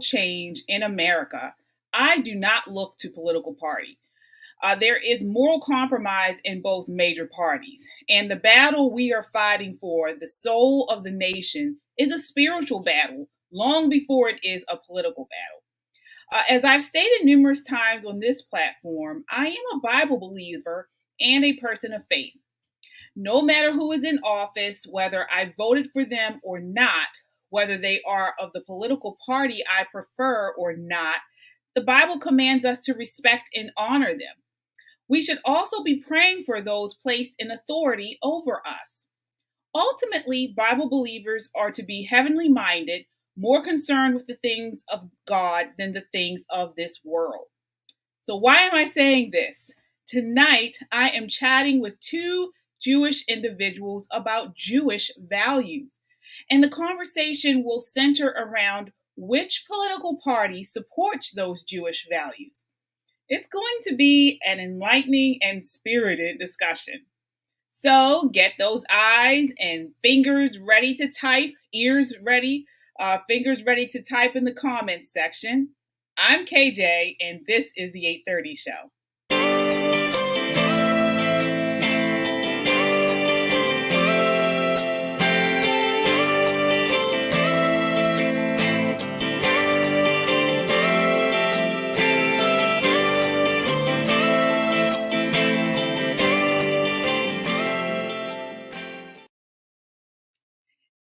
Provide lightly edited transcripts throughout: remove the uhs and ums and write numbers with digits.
change in America, I do not look to political party. There is moral compromise in both major parties, and the battle we are fighting for, the soul of the nation, is a spiritual battle long before it is a political battle. As I've stated numerous times on this platform, I am a Bible believer and a person of faith. No matter who is in office, whether I voted for them or not, whether they are of the political party I prefer or not, the Bible commands us to respect and honor them. We should also be praying for those placed in authority over us. Ultimately, Bible believers are to be heavenly minded, more concerned with the things of God than the things of this world. So, why am I saying this? Tonight, I am chatting with two Jewish individuals about Jewish values. And the conversation will center around which political party supports those Jewish values. It's going to be an enlightening and spirited discussion. So get those eyes and fingers ready to type, ears ready, fingers ready to type in the comments section. I'm KJ, and this is the 8:30 show.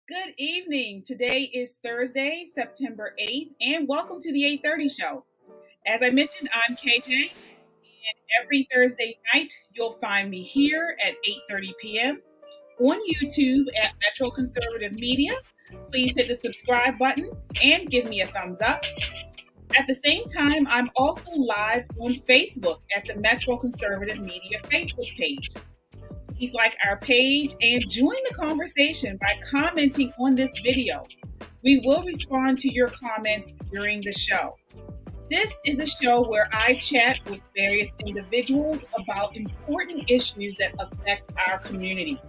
Good evening. Today is Thursday, September 8th, and welcome to the 8:30 show. As I mentioned, I'm KJ, and every Thursday night you'll find me here at 8:30 p.m. on YouTube at Metro Conservative Media. Please hit the subscribe button and give me a thumbs up. At the same time, I'm also live on Facebook at the Metro Conservative Media Facebook page. Please like our page and join the conversation by commenting on this video. We will respond to your comments during the show. This is a show where I chat with various individuals about important issues that affect our community.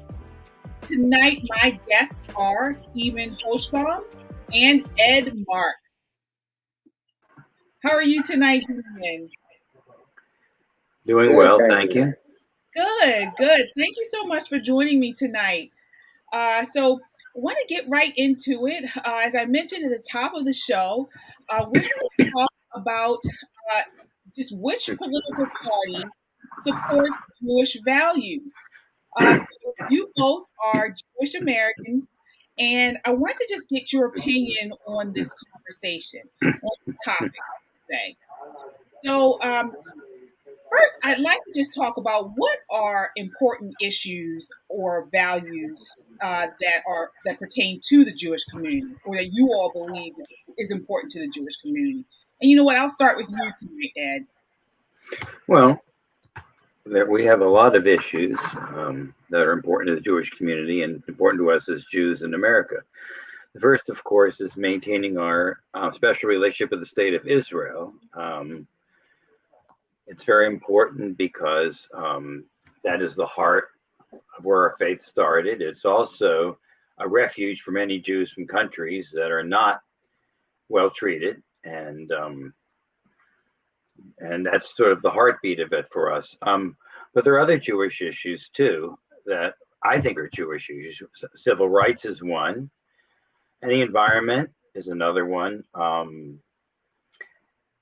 Tonight, my guests are Stephen Hochbaum and Ed Marks. How are you tonight, Stephen? Doing well, thank you. Good. Thank you so much for joining me tonight. So I want to get right into it. As I mentioned at the top of the show, we're going to talk about just which political party supports Jewish values. So you both are Jewish Americans, and I want to just get your opinion on this conversation, on the topic, I should say. So first, I'd like to just talk about what are important issues or values that pertain to the Jewish community, or that you all believe is important to the Jewish community. And you know what? I'll start with you tonight, Ed. Well, we have a lot of issues that are important to the Jewish community and important to us as Jews in America. The first, of course, is maintaining our special relationship with the state of Israel. It's very important because that is the heart of where our faith started. It's also a refuge for many Jews from countries that are not well treated, and that's sort of the heartbeat of it for us. But there are other Jewish issues too that I think are Jewish issues. Civil rights is one, and the environment is another one.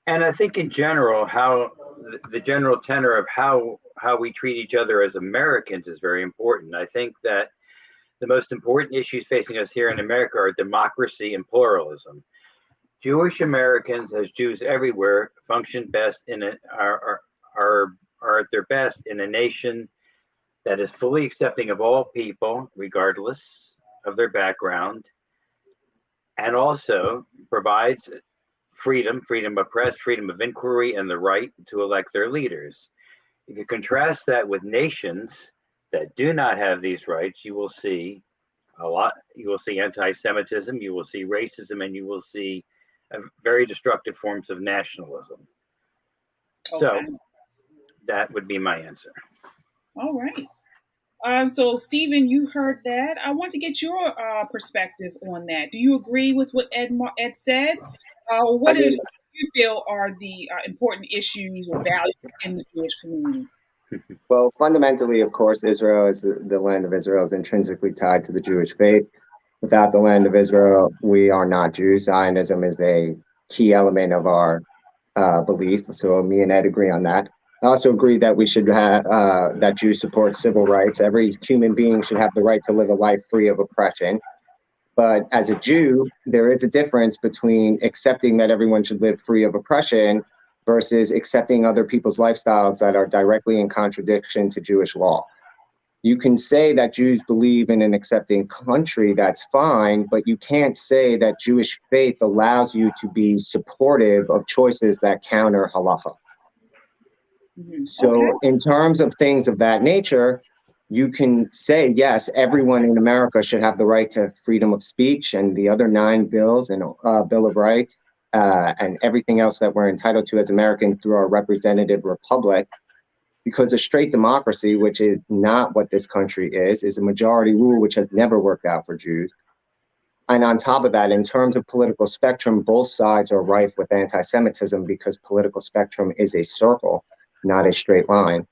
And I think in general, how the general tenor of how we treat each other as Americans is very important. I think that the most important issues facing us here in America are democracy and pluralism. Jewish Americans, as Jews everywhere, function best are at their best in a nation that is fully accepting of all people, regardless of their background, and also provides freedom of press, freedom of inquiry, and the right to elect their leaders. If you contrast that with nations that do not have these rights, you will see anti-Semitism, you will see racism, and you will see very destructive forms of nationalism. Okay. So that would be my answer. All right. So Stephen, you heard that. I want to get your perspective on that. Do you agree with what Ed said? What I do mean, you feel are the important issues or values in the Jewish community? well, fundamentally, of course, Israel is the land of Israel is intrinsically tied to the Jewish faith. Without the land of Israel, we are not Jews. Zionism is a key element of our belief. So me and Ed agree on that. I also agree that we should have that Jews support civil rights. Every human being should have the right to live a life free of oppression. But as a Jew, there is a difference between accepting that everyone should live free of oppression versus accepting other people's lifestyles that are directly in contradiction to Jewish law. You can say that Jews believe in an accepting country, that's fine, but you can't say that Jewish faith allows you to be supportive of choices that counter halacha. Okay. So, in terms of things of that nature, you can say, yes, everyone in America should have the right to freedom of speech and the other 9 bills and Bill of Rights and everything else that we're entitled to as Americans through our representative republic. Because a straight democracy, which is not what this country is a majority rule, which has never worked out for Jews. And on top of that, in terms of political spectrum, both sides are rife with anti-Semitism because political spectrum is a circle, not a straight line.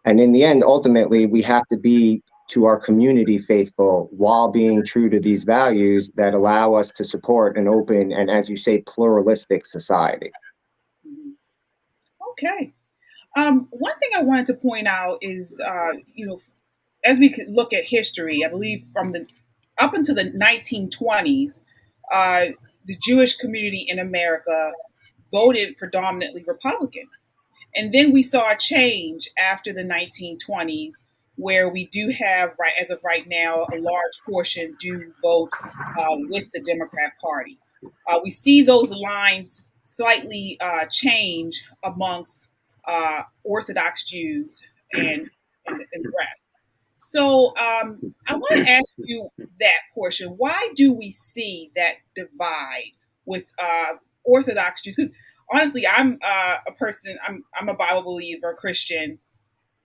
And in the end, ultimately, we have to be to our community faithful while being true to these values that allow us to support an open and, as you say, pluralistic society. Okay. One thing I wanted to point out is, as we could look at history, I believe from the up until the 1920s, uh, the Jewish community in America voted predominantly Republican. And then we saw a change after the 1920s where we do have, right as of right now, a large portion do vote with the Democrat Party. We see those lines slightly change amongst Orthodox Jews and the rest. So I want to ask you that portion. Why do we see that divide with Orthodox Jews? Because honestly, I'm a person. I'm a Bible believer, Christian,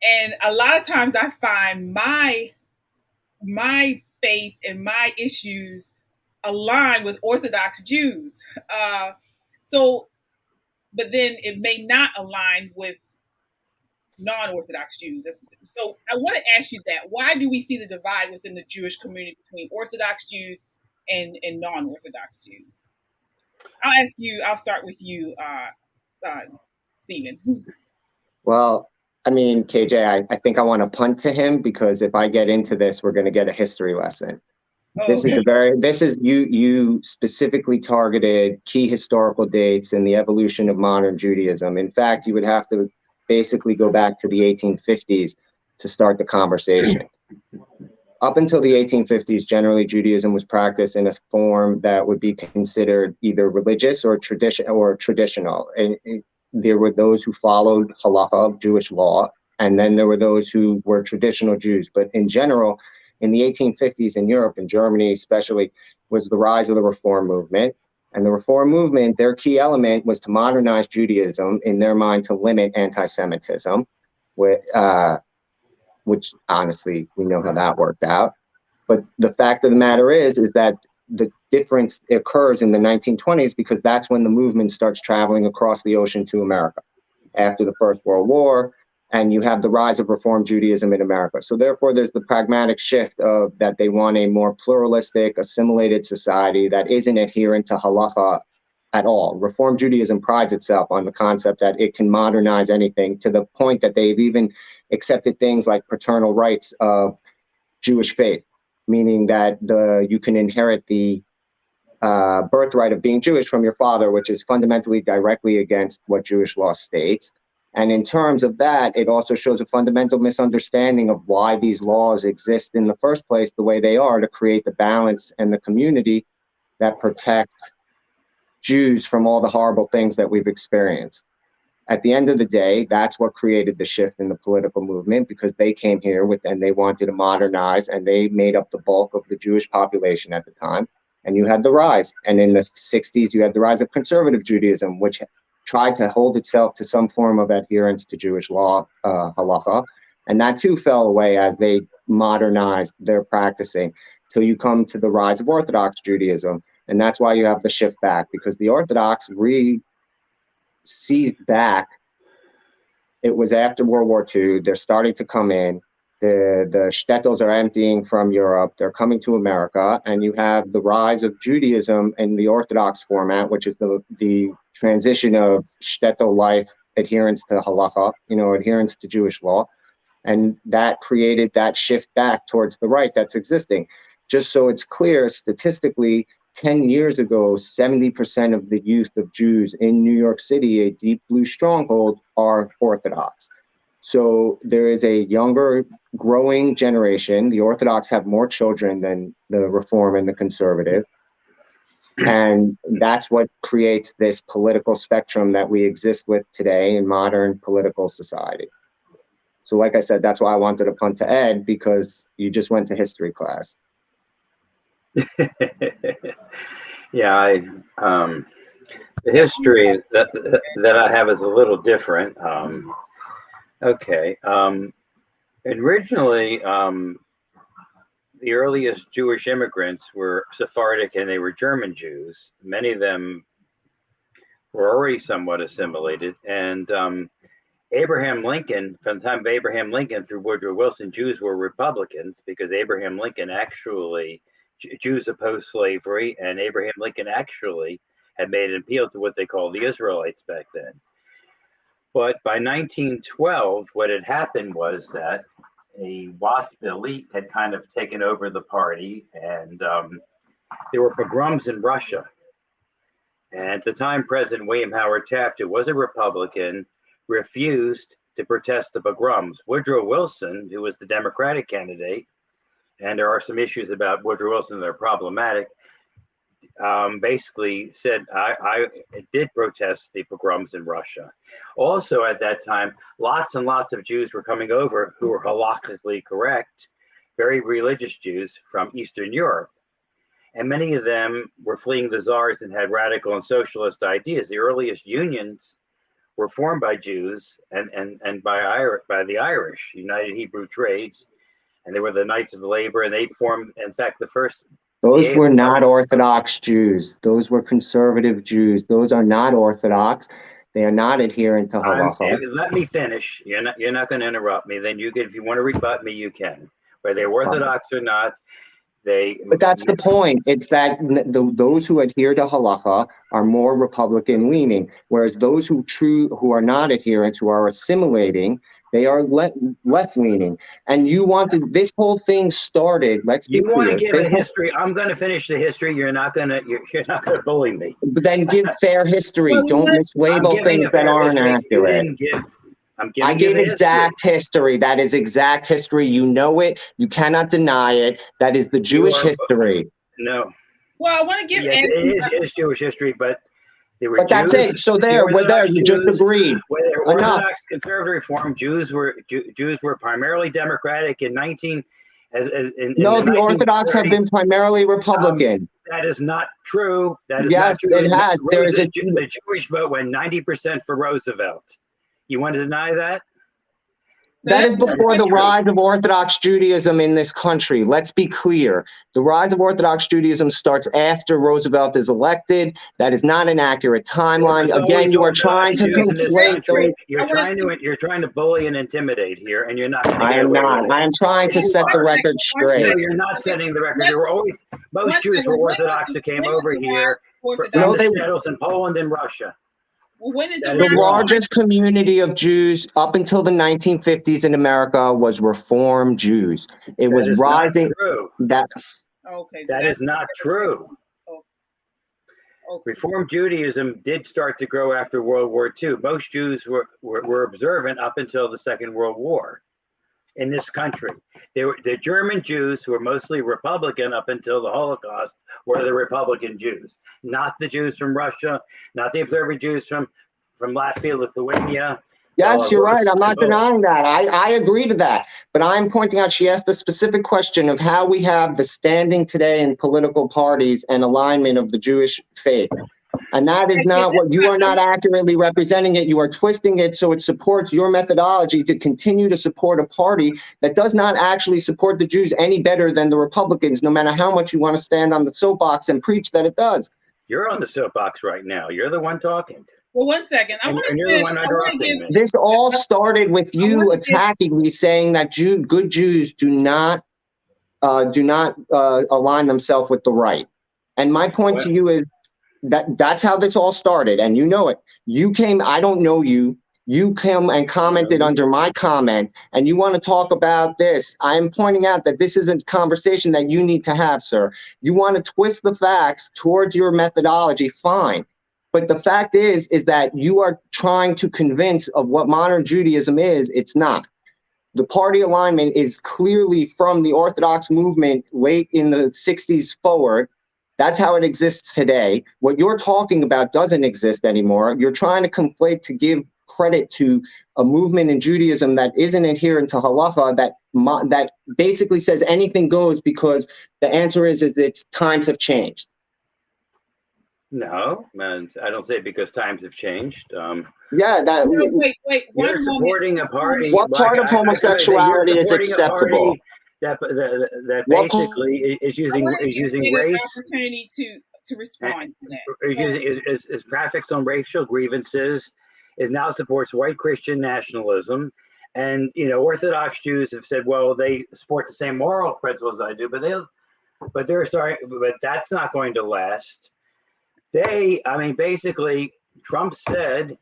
and a lot of times I find my faith and my issues align with Orthodox Jews. So, but then it may not align with non-Orthodox Jews. So I want to ask you that. Why do we see the divide within the Jewish community between Orthodox Jews and non-Orthodox Jews? I'll start with you, Stephen. Well, I mean, KJ, I think I want to punt to him because if I get into this, we're going to get a history lesson. Oh, okay. This is you specifically targeted key historical dates in the evolution of modern Judaism. In fact, you would have to basically go back to the 1850s to start the conversation. Up until the 1850s, generally Judaism was practiced in a form that would be considered either religious or traditional. And there were those who followed halacha, Jewish law, and then there were those who were traditional Jews. But in general, in the 1850s in Europe and Germany especially, was the rise of the Reform movement. And the Reform movement, their key element was to modernize Judaism, in their mind, to limit anti-Semitism, which honestly, we know how that worked out. But the fact of the matter is that the difference occurs in the 1920s because that's when the movement starts traveling across the ocean to America after the First World War, and you have the rise of Reform Judaism in America. So therefore, there's the pragmatic shift of that they want a more pluralistic, assimilated society that isn't adherent to halacha at all. Reform Judaism prides itself on the concept that it can modernize anything to the point that they've even accepted things like paternal rights of Jewish faith, meaning that you can inherit the birthright of being Jewish from your father, which is fundamentally directly against what Jewish law states. And in terms of that, it also shows a fundamental misunderstanding of why these laws exist in the first place the way they are, to create the balance and the community that protect Jews from all the horrible things that we've experienced. At the end of the day, that's what created the shift in the political movement, because they came here and they wanted to modernize, and they made up the bulk of the Jewish population at the time. And you had the rise. And in the 60s, you had the rise of conservative Judaism, which tried to hold itself to some form of adherence to Jewish law, halacha. And that too fell away as they modernized their practicing, till you come to the rise of Orthodox Judaism, And that's why you have the shift back, because the Orthodox seized back. It was after World War II. They're starting to come in. The shtetls are emptying from Europe. They're coming to America. And you have the rise of Judaism in the Orthodox format, which is the transition of shtetl life, adherence to halacha, adherence to Jewish law. And that created that shift back towards the right that's existing. Just so it's clear, statistically, 10 years ago, 70% of the youth of Jews in New York City, a deep blue stronghold, are Orthodox. So there is a younger, growing generation. The Orthodox have more children than the Reform and the Conservative. And that's what creates this political spectrum that we exist with today in modern political society. So like I said, that's why I wanted to punt to Ed, because you just went to history class. Yeah, the history that I have is a little different. Originally, the earliest Jewish immigrants were Sephardic, and they were German Jews. Many of them were already somewhat assimilated, and Abraham Lincoln, from the time of Abraham Lincoln through Woodrow Wilson, Jews were Republicans, because Abraham Lincoln actually, Jews opposed slavery, and Abraham Lincoln actually had made an appeal to what they called the Israelites back then. But by 1912, what had happened was that a WASP elite had kind of taken over the party, and there were pogroms in Russia. And at the time, President William Howard Taft, who was a Republican, refused to protest the pogroms. Woodrow Wilson, who was the Democratic candidate, and there are some issues about Woodrow Wilson that are problematic, basically said, I did protest the pogroms in Russia. Also at that time, lots and lots of Jews were coming over who were halakhically correct, very religious Jews from Eastern Europe. And many of them were fleeing the czars and had radical and socialist ideas. The earliest unions were formed by Jews and by the Irish, United Hebrew Trades, and they were the Knights of Labor, and they formed, in fact, the first. Those were not Orthodox Jews. Those were conservative Jews. Those are not Orthodox. They are not adherent to halacha. Let me finish. You're not going to interrupt me. Then you can, if you want to rebut me, you can. Whether they're Orthodox or not, But that's the point. It's that those who adhere to halacha are more Republican leaning, whereas those who are not adherents, who are assimilating, they are left leaning. And you wanted this whole thing started. Let's be clear. You want to give a history. I'm going to finish the history. You're not going to bully me. But then give fair history. Don't mislabel things that aren't accurate. I gave exact history. That is exact history. You know it. You cannot deny it. That is the Jewish history. No. Well, I want to give. Yes, it is Jewish history, but they were. But that's it. So we're there. You just agreed. Whether Orthodox, Conservative, Reform, Jews were primarily Democratic in the Orthodox have been primarily Republican. That is not true. That is yes, not true. It has. The Jewish vote went 90% for Roosevelt. You want to deny that? That is before the rise of Orthodox Judaism in this country. Let's be clear. The rise of Orthodox Judaism starts after Roosevelt is elected. That is not an accurate timeline. Again, you are trying to conflate. You're trying to bully and intimidate here, and you're not. I am not. I am trying to set the record straight. No, you're not setting the record. There were always most Jews were Orthodox who came over here from the settles in Poland and Russia. Well, when is the largest community of Jews up until the 1950s in America was Reform Jews. It was rising. That is not true. Okay. Reform Judaism did start to grow after World War II. Most Jews were observant up until the Second World War in this country. The German Jews, who were mostly Republican up until the Holocaust, were the Republican Jews, not the Jews from Russia, not the observant Jews from Latvia, Lithuania. Yes, you're right. I'm not denying that. I agree to that. But I'm pointing out, she asked a specific question of how we have the standing today in political parties and alignment of the Jewish faith. And that is not what you are not accurately representing it. You are twisting it so it supports your methodology to continue to support a party that does not actually support the Jews any better than the Republicans, no matter how much you want to stand on the soapbox and preach that it does. You're on the soapbox right now. You're the one talking. Well, 1 second. And you're the one interrupting me. This all started with you attacking me, saying that good Jews do not align themselves with the right. And my point to you is that's how this all started, and you know it. You came, I don't know you. You came and commented under my comment, and you want to talk about this. I'm pointing out that this is a conversation that you need to have, sir. You want to twist the facts towards your methodology, fine. But the fact is that you are trying to convince of what modern Judaism is. It's not. The party alignment is clearly from the Orthodox movement late in the 60s forward. That's how it exists today. What you're talking about doesn't exist anymore. You're trying to conflate to give credit to a movement in Judaism that isn't adherent to halacha, that basically says anything goes, because the answer is it's times have changed. No, man, I don't say it because times have changed. Yeah, that. Wait. You're supporting a party. What part of homosexuality is acceptable? That basically is using race. Opportunity to respond to that. Is graphics on racial grievances. Is now supports white Christian nationalism, and Orthodox Jews have said, well, they support the same moral principles I do, but that's not going to last. Basically, Trump said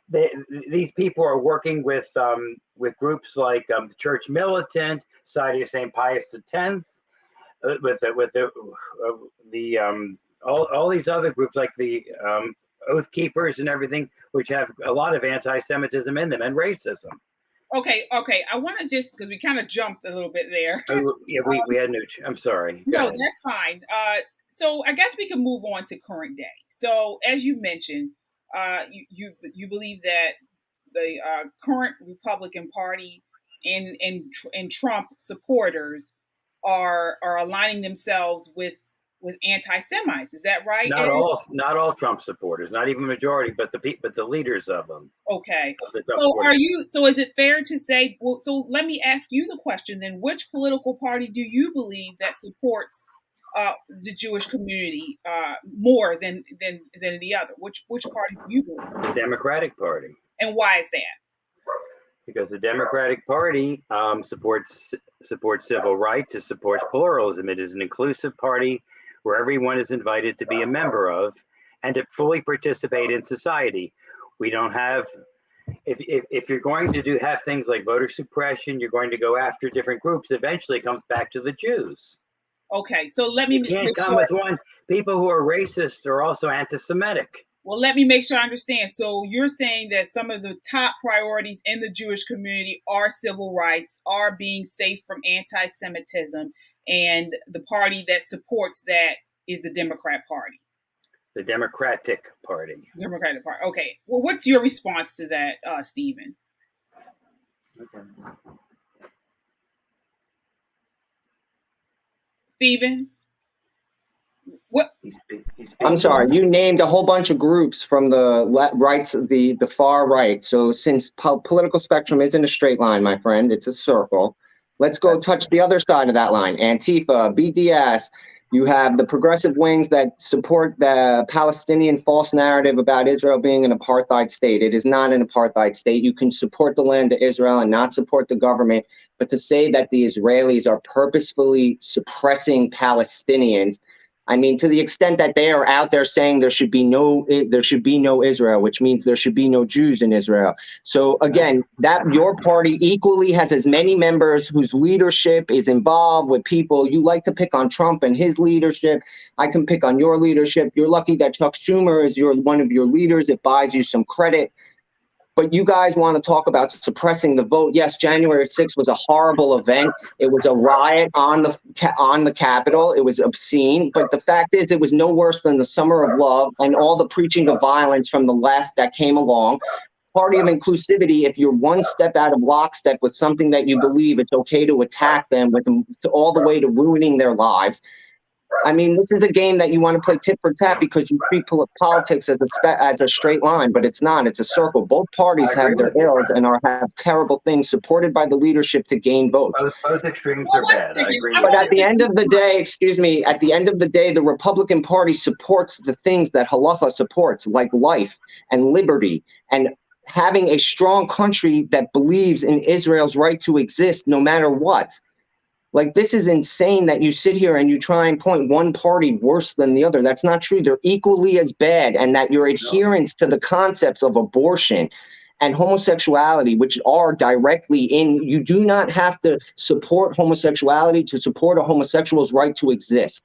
these people are working with groups like the Church Militant, Society of St. Pius X, all these other groups like the Oath Keepers and everything, which have a lot of anti-Semitism in them and racism. Okay. I want to just, because we kind of jumped a little bit there. Yeah, we had I'm sorry. No, that's fine. So I guess we can move on to current day. So as you mentioned, you believe that the current Republican Party and Trump supporters are aligning themselves with anti-Semites. Is that right? Not all Trump supporters, not even majority, but the leaders of them. Okay. So is it fair to say? Well, so let me ask you the question then: which political party do you believe that supports the Jewish community more than the other? Which party do you believe? The Democratic Party. And why is that? Because the Democratic Party supports civil rights. It supports pluralism. It is an inclusive party where everyone is invited to be a member of and to fully participate in society. We don't have, if you're going to have things like voter suppression, you're going to go after different groups. Eventually, it comes back to the Jews. Okay, so let me can't come with one. People who are racist are also anti-Semitic. Well, let me make sure I understand. So you're saying that some of the top priorities in the Jewish community are civil rights, are being safe from anti-Semitism, and the party that supports that is the Democrat Party. The Democratic Party. Democratic Party. Okay. Well, what's your response to that, Stephen? Okay. Stephen? What? I'm sorry. You named a whole bunch of groups from the the far right. So since political spectrum isn't a straight line, my friend, it's a circle. Let's go touch the other side of that line. Antifa, BDS. You have the progressive wings that support the Palestinian false narrative about Israel being an apartheid state. It is not an apartheid state. You can support the land of Israel and not support the government, but to say that the Israelis are purposefully suppressing Palestinians, I mean, to the extent that they are out there saying there should be no Israel, which means there should be no Jews in Israel. So again, that your party equally has as many members whose leadership is involved with people. You like to pick on Trump and his leadership. I can pick on your leadership. You're lucky that Chuck Schumer is one of your leaders. It buys you some credit. But you guys want to talk about suppressing the vote. Yes, January 6th was a horrible event. It was a riot on the Capitol. It was obscene. But the fact is, it was no worse than the Summer of Love and all the preaching of violence from the left that came along. Party of inclusivity, if you're one step out of lockstep with something that you believe, it's okay to attack them with them all the way to ruining their lives. I mean, this is a game that you want to play tit for tat because you treat politics as a straight line, but it's not. It's a circle. Both parties I agree have their with you, ills Brian. and have terrible things supported by the leadership to gain votes. Both extremes Well, are one bad. I second. agree I with But you. at the end of the day, excuse me, at the end of the day, the Republican Party supports the things that halacha supports, like life and liberty and having a strong country that believes in Israel's right to exist no matter what. Like, this is insane that you sit here and you try and point one party worse than the other. That's not true. They're equally as bad, and that your No. adherence to the concepts of abortion and homosexuality, which are directly in, you do not have to support homosexuality to support a homosexual's right to exist.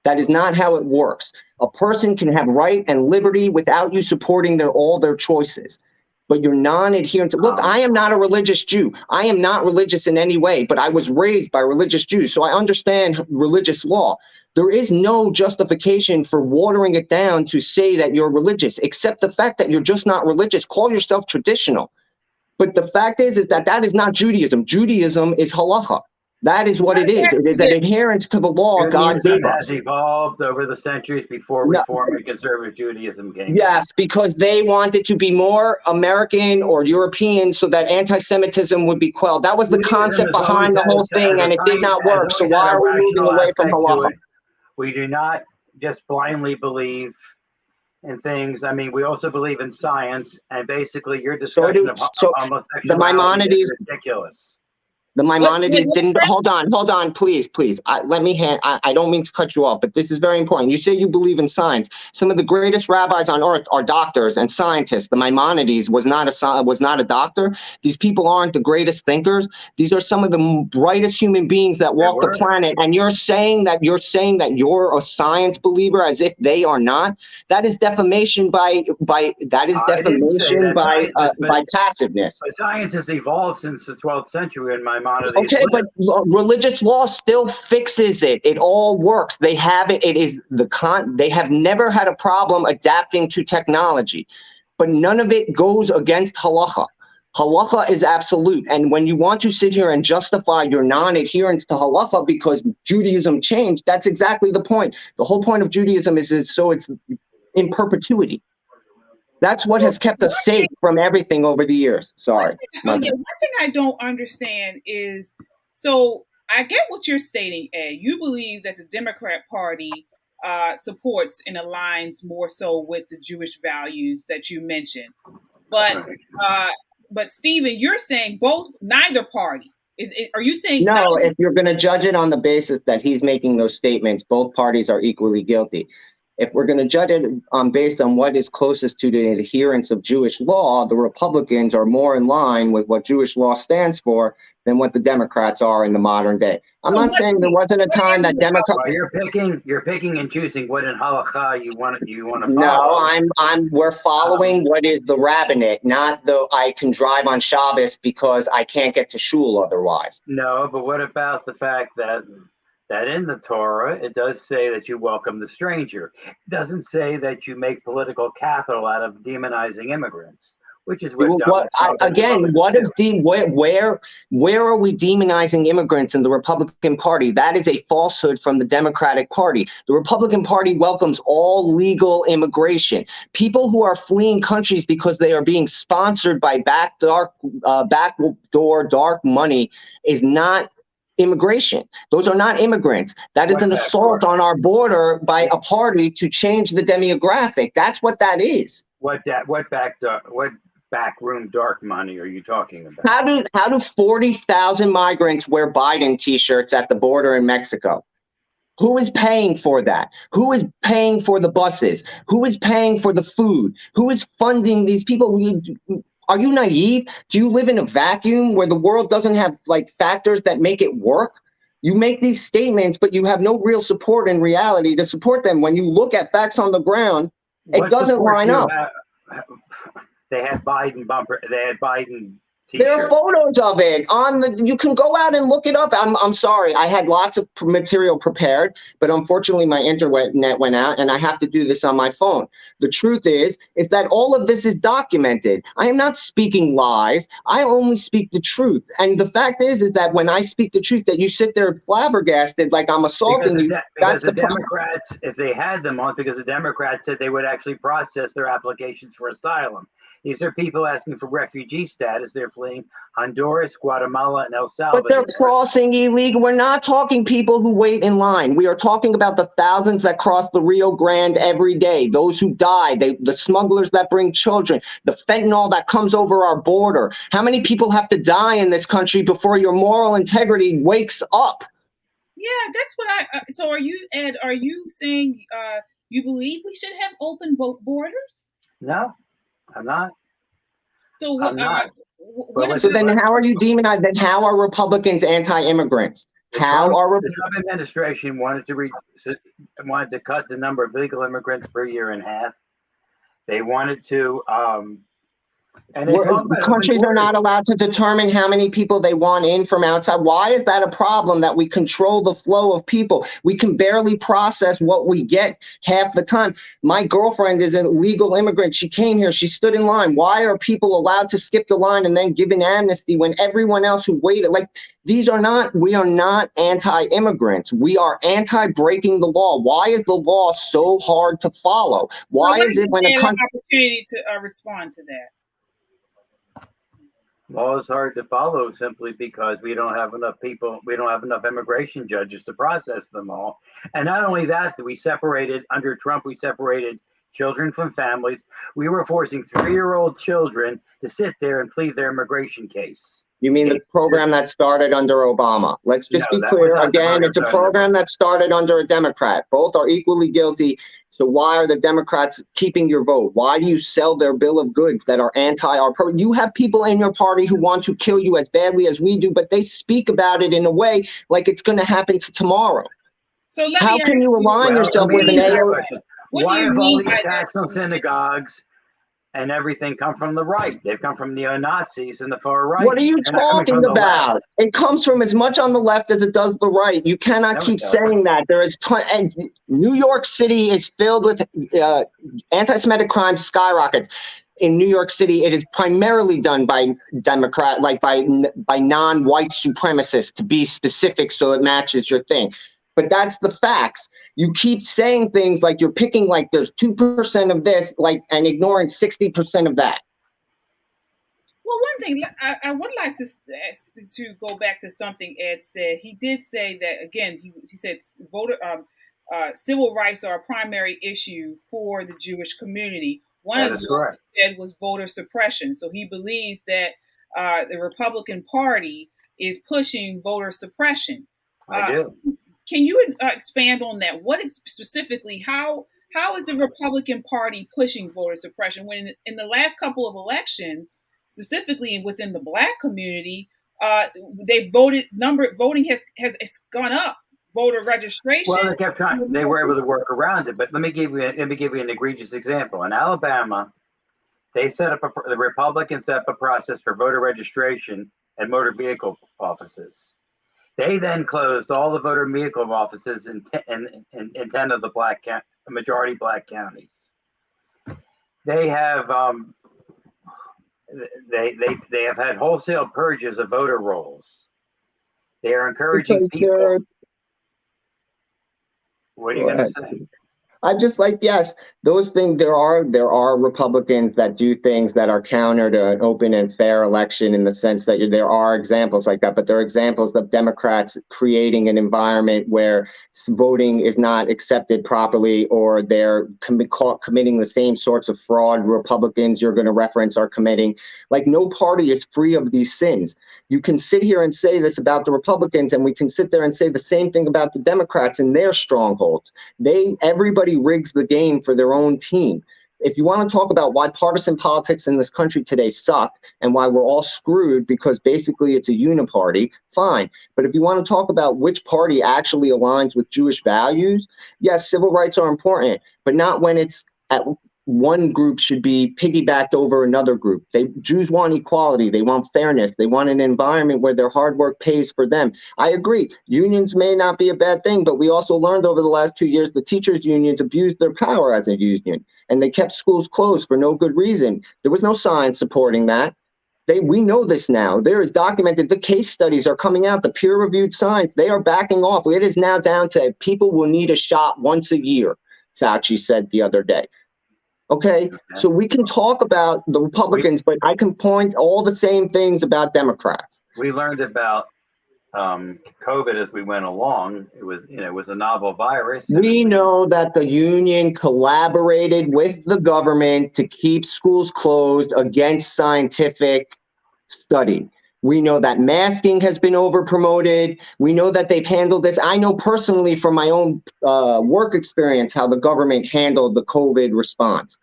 That is not how it works. A person can have right and liberty without you supporting all their choices. But you're non-adherent. Look, I am not a religious Jew. I am not religious in any way, but I was raised by religious Jews, so I understand religious law. There is no justification for watering it down to say that you're religious, except the fact that you're just not religious. Call yourself traditional. But the fact is that that is not Judaism. Judaism is halacha. That is what Let it me is. ask It you is an this. adherence to the law God Judaism gave has us. evolved over the centuries before No, Reform and Conservative Judaism came in. yes, because they wanted to be more American or European so that anti-Semitism would be quelled. That was the Judaism concept has always behind the whole thing, and it did not work. So why had a are we moving rational away from aspect to halacha? it. We do not just blindly believe in things. I mean, we also believe in science, and basically your discussion of So the homosexuality is Maimonides ridiculous. The Maimonides What's didn't. that? Hold on, please. I don't mean to cut you off, but this is very important. You say you believe in science. Some of the greatest rabbis on earth are doctors and scientists. The Maimonides was not a doctor. These people aren't the greatest thinkers. These are some of the brightest human beings that They walk the were. planet. And you're saying that you're a science believer as if they are not. That is defamation I didn't say that science, by passiveness. but science has evolved since the 12th century when Maimonides Okay, but lived. religious law still fixes it. It all works. They have it. It is they have never had a problem adapting to technology, but none of it goes against halacha. Halacha is absolute. And when you want to sit here and justify your non-adherence to halacha because Judaism changed, that's exactly the point. The whole point of Judaism is so it's in perpetuity. That's what has kept us safe from everything over the years. Sorry. One thing I don't understand is, so I get what you're stating, Ed. You believe that the Democrat Party supports and aligns more so with the Jewish values that you mentioned, but Stephen, you're saying neither party. Are you saying No, neither? if you're going to judge it on the basis that he's making those statements, both parties are equally guilty. If we're going to judge it based on what is closest to the adherence of Jewish law, the Republicans are more in line with what Jewish law stands for than what the Democrats are in the modern day. I'm not saying there wasn't a time that Democrats. Well, you're picking and choosing what in halakha you want to No, follow. we're following what is the rabbinate, not the I can drive on Shabbos because I can't get to shul otherwise. No, but what about the fact that in the Torah, it does say that you welcome the stranger. It doesn't say that you make political capital out of demonizing immigrants, which is what Donald Trump and Republicans do. Where are we demonizing immigrants in the Republican Party? That is a falsehood from the Democratic Party. The Republican Party welcomes all legal immigration. People who are fleeing countries because they are being sponsored by backdoor dark money is not immigration. Those are not immigrants. That is an assault on our border by a party to change the demographic. That's what that is. What backroom dark money are you talking about? How do 40,000 migrants wear Biden t-shirts at the border in Mexico? Who is paying for that? Who is paying for the buses? Who is paying for the food? Who is funding these people? Are you naive? Do you live in a vacuum where the world doesn't have factors that make it work? You make these statements, but you have no real support in reality to support them. When you look at facts on the ground, it doesn't line up. They had Biden There are photos of it on the. You can go out and look it up. I'm sorry. I had lots of material prepared, but unfortunately my internet went out, and I have to do this on my phone. The truth is that all of this is documented. I am not speaking lies. I only speak the truth. And the fact is that when I speak the truth, that you sit there flabbergasted like I'm assaulting you. Because the Democrats, if they had them on, because the Democrats said they would actually process their applications for asylum. These are people asking for refugee status. They're fleeing Honduras, Guatemala, and El Salvador. But they're crossing illegal. We're not talking people who wait in line. We are talking about the thousands that cross the Rio Grande every day, those who die, the smugglers that bring children, the fentanyl that comes over our border. How many people have to die in this country before your moral integrity wakes up? Yeah, that's what so are you, Ed, are you saying you believe we should have open borders? No. I'm not. So what? So then, how are you demonizing? Then how are Republicans anti-immigrants? The Trump administration wanted to cut the number of legal immigrants per year in half. They wanted to. Countries are not allowed to determine how many people they want in from outside. Why is that a problem that we control the flow of people? We can barely process what we get half the time. My girlfriend is a legal immigrant. She came here. She stood in line. Why are people allowed to skip the line and then given amnesty when everyone else who waited? Like, we are not anti-immigrants. We are anti-breaking the law. Why is the law so hard to follow? Why is it when a country... opportunity to respond to that? Law is hard to follow simply because we don't have enough people. We don't have enough immigration judges to process them all. And not only that, under Trump, we separated children from families. We were forcing 3-year-old children to sit there and plead their immigration case. You mean the program that started under Obama? Let's just be clear. Again, it's a program that started under a Democrat. Both are equally guilty. So why are the Democrats keeping your vote? Why do you sell their bill of goods that are anti our program? You have people in your party who want to kill you as badly as we do, but they speak about it in a way like it's going to happen tomorrow. So how can you align yourself with an AO? Why have all these attacks on synagogues and everything come from the right? They've come from neo-Nazis and the far right. What are you talking about? It comes from as much on the left as it does the right. You cannot keep saying that. There is and New York City is filled with anti-Semitic crime skyrockets. In New York City, it is primarily done by Democrat, like by non-white supremacists, to be specific, so it matches your thing. But that's the facts. You keep saying things like you're picking like there's 2% of this, like, and ignoring 60% of that. Well, one thing I would like to go back to something Ed said. He did say that again. He said civil rights are a primary issue for the Jewish community. One of the he said was voter suppression. So he believes that the Republican Party is pushing voter suppression. I do. Can you expand on that? What specifically? How is the Republican Party pushing voter suppression when in the last couple of elections, specifically within the Black community, they voted voting has gone up. Voter registration. Well, they kept trying. They were able to work around it. But let me give you an egregious example. In Alabama, they the Republicans set up a process for voter registration at motor vehicle offices. They then closed all the voter vehicle offices in 10 of the majority Black counties. They have they have had wholesale purges of voter rolls. They are encouraging people. What are you going to say? I'm just like, yes, those things, there are Republicans that do things that are counter to an open and fair election in the sense that there are examples like that, but there are examples of Democrats creating an environment where voting is not accepted properly, or they're committing the same sorts of fraud Republicans you're going to reference are committing. Like, no party is free of these sins. You can sit here and say this about the Republicans, and we can sit there and say the same thing about the Democrats and their strongholds. Everybody rigs the game for their own team. If you want to talk about why partisan politics in this country today suck and why we're all screwed because basically it's a uniparty, fine. But if you want to talk about which party actually aligns with Jewish values, yes, civil rights are important, but not when it's one group should be piggybacked over another group. Jews want equality. They want fairness. They want an environment where their hard work pays for them. I agree. Unions may not be a bad thing, but we also learned over the last 2 years the teachers' unions abused their power as a union, and they kept schools closed for no good reason. There was no science supporting that. We know this now. There is documented. The case studies are coming out. The peer-reviewed science, they are backing off. It is now down to people will need a shot once a year, Fauci said the other day. Okay, so we can talk about the Republicans, but I can point all the same things about Democrats. We learned about COVID as we went along. It was a novel virus. We know that the union collaborated with the government to keep schools closed against scientific study. We know that masking has been over-promoted. We know that they've handled this. I know personally from my own work experience how the government handled the COVID response.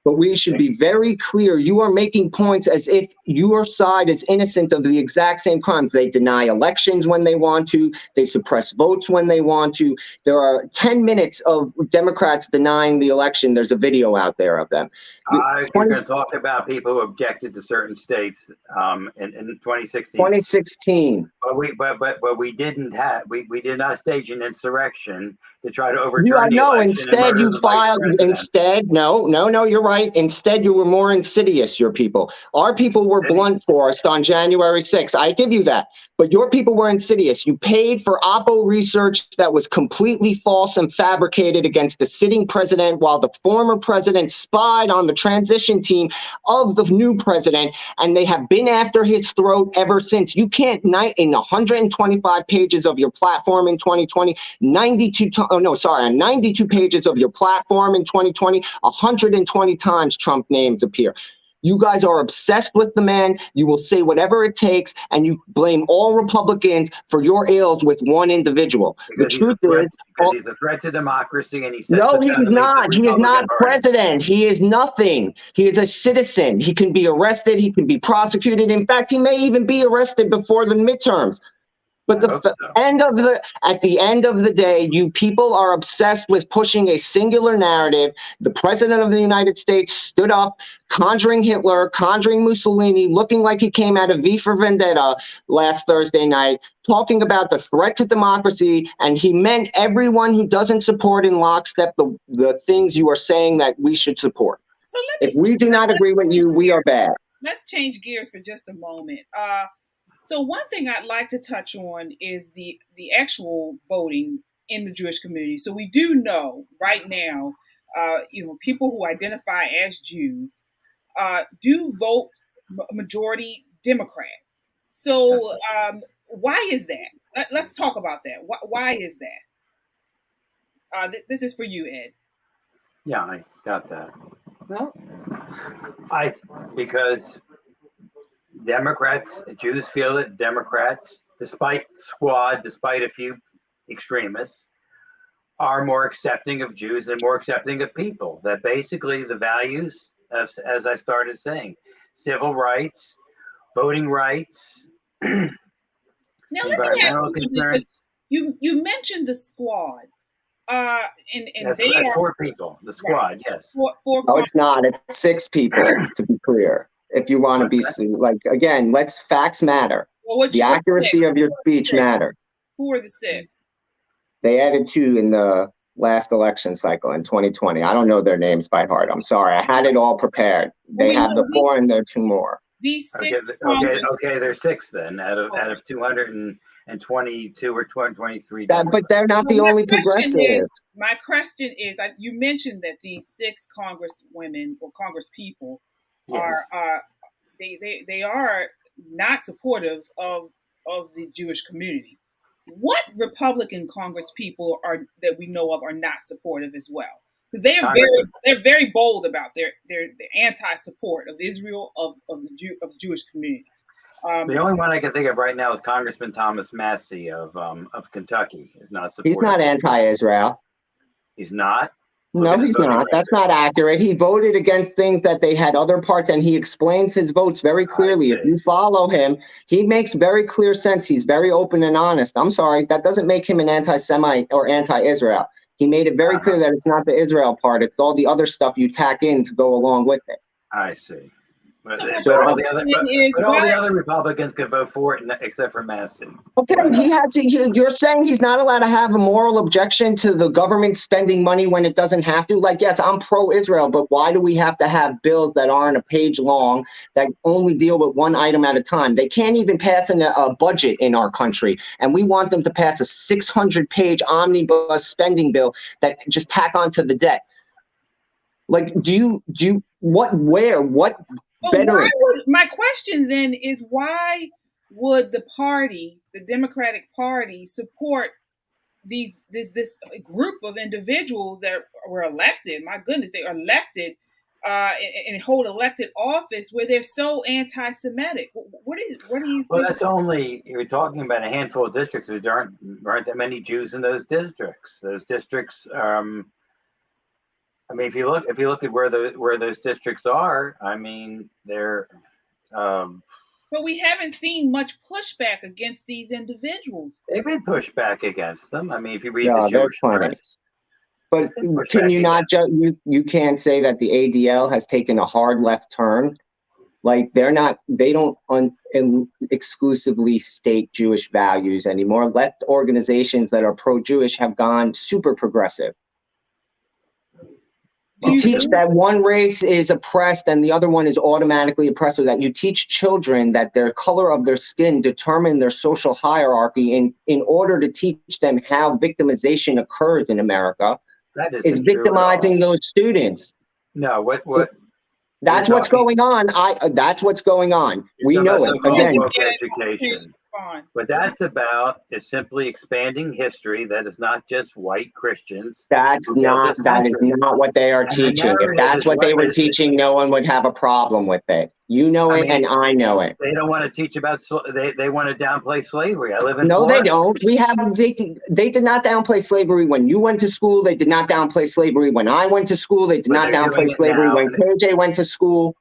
But we should be very clear. You are making points as if your side is innocent of the exact same crimes. They deny elections when they want to. They suppress votes when they want to. There are 10 minutes of Democrats denying the election. There's a video out there of them. You're going to talk about people who objected to certain states in 2016. 2016. But we did not stage an insurrection to try to overturn the no, election. instead you filed. Instead, no, you're right. Instead, you were more insidious. Your people, our people were blunt forced on January 6th. I give you that. But your people were insidious. You paid for Oppo research that was completely false and fabricated against the sitting president while the former president spied on the transition team of the new president, and they have been after his throat ever since. You can't, in 125 pages of your platform in 2020, 92 pages of your platform in 2020, 120 times Trump names appear. You guys are obsessed with the man. You will say whatever it takes, and you blame all Republicans for your ills with one individual. Because the truth is, because he's a threat to democracy, and he said, no, he's not. He is not president. He is nothing. He is a citizen. He can be arrested. He can be prosecuted. In fact, he may even be arrested before the midterms. But at the end of the day, you people are obsessed with pushing a singular narrative. The president of the United States stood up, conjuring Hitler, conjuring Mussolini, looking like he came out of V for Vendetta last Thursday night, talking about the threat to democracy, and he meant everyone who doesn't support in lockstep the things you are saying that we should support. So if we do not agree with you, we are bad. Let's change gears for just a moment. So one thing I'd like to touch on is the actual voting in the Jewish community. So we do know right now, people who identify as Jews do vote majority Democrat. So why is that? Let's talk about that. Why is that? This is for you, Ed. Yeah, I got that. Well, because Jews feel that Democrats, despite Squad, despite a few extremists, are more accepting of Jews and more accepting of people. That basically the values, as I started saying, civil rights, voting rights, now let me ask you something, because you mentioned the Squad. And that's, they that's are 4 people. The Squad, right. Yes. No, it's not. It's 6 people, to be clear. If you want to be again, facts matter. Well, the accuracy of your speech matters. Who are the 6? They added 2 in the last election cycle in 2020. I don't know their names by heart. I'm sorry. I had it all prepared. They have the 4 and there are 2 more. These 6. Okay. There's 6 then out of 222 or 223. But they're not the only progressives. My question is, you mentioned that these 6 congresswomen or congresspeople are they are not supportive of the Jewish community. What Republican congresspeople are that we know of are not supportive as well? Because they're very bold about their anti-support of Israel of the Jewish community. The only one I can think of right now is Congressman Thomas Massey of Kentucky is not supportive. He's not anti-Israel. He's not. No, he's not. That's not accurate. He voted against things that they had other parts, and he explains his votes very clearly. If you follow him, he makes very clear sense. He's very open and honest. I'm sorry, that doesn't make him an anti-Semite or anti-Israel. He made it very clear that it's not the Israel part. It's all the other stuff you tack in to go along with it. I see. But, So all the other Republicans could vote for it except for Massey. Okay, you're saying he's not allowed to have a moral objection to the government spending money when it doesn't have to? Like, yes, I'm pro-Israel, but why do we have to have bills that aren't a page long that only deal with one item at a time? They can't even pass a budget in our country, and we want them to pass a 600-page omnibus spending bill that just tack onto the debt. Like, my question then is, why would the Democratic Party, support this group of individuals that were elected? My goodness, they are elected and hold elected office where they're so anti-Semitic. What do you think? Well, that's only, you're talking about a handful of districts. There aren't that many Jews in those districts. Those districts. I mean, if you look at where those districts are, I mean, they're. But we haven't seen much pushback against these individuals. They've been pushed back against them. I mean, if you read the Jewish press. But can you not you can't say that the ADL has taken a hard left turn? Like, they don't exclusively state Jewish values anymore. Left organizations that are pro-Jewish have gone super progressive. You teach that one race is oppressed and the other one is automatically oppressed, or that you teach children that their color of their skin determine their social hierarchy in order to teach them how victimization occurs in America. That is victimizing those students. No, what? That's what's going on. That's what's going on. We know it. Again, education. What that's about is simply expanding history. That is not just white Christians. That is not what they are teaching. If that's what they were teaching, no one would have a problem with it. You know it, and I know it. They don't want to teach about. They want to downplay slavery. I live in. No, they don't. They did not downplay slavery when you went to school. They did not downplay slavery when I went to school. They did not downplay slavery when KJ went to school.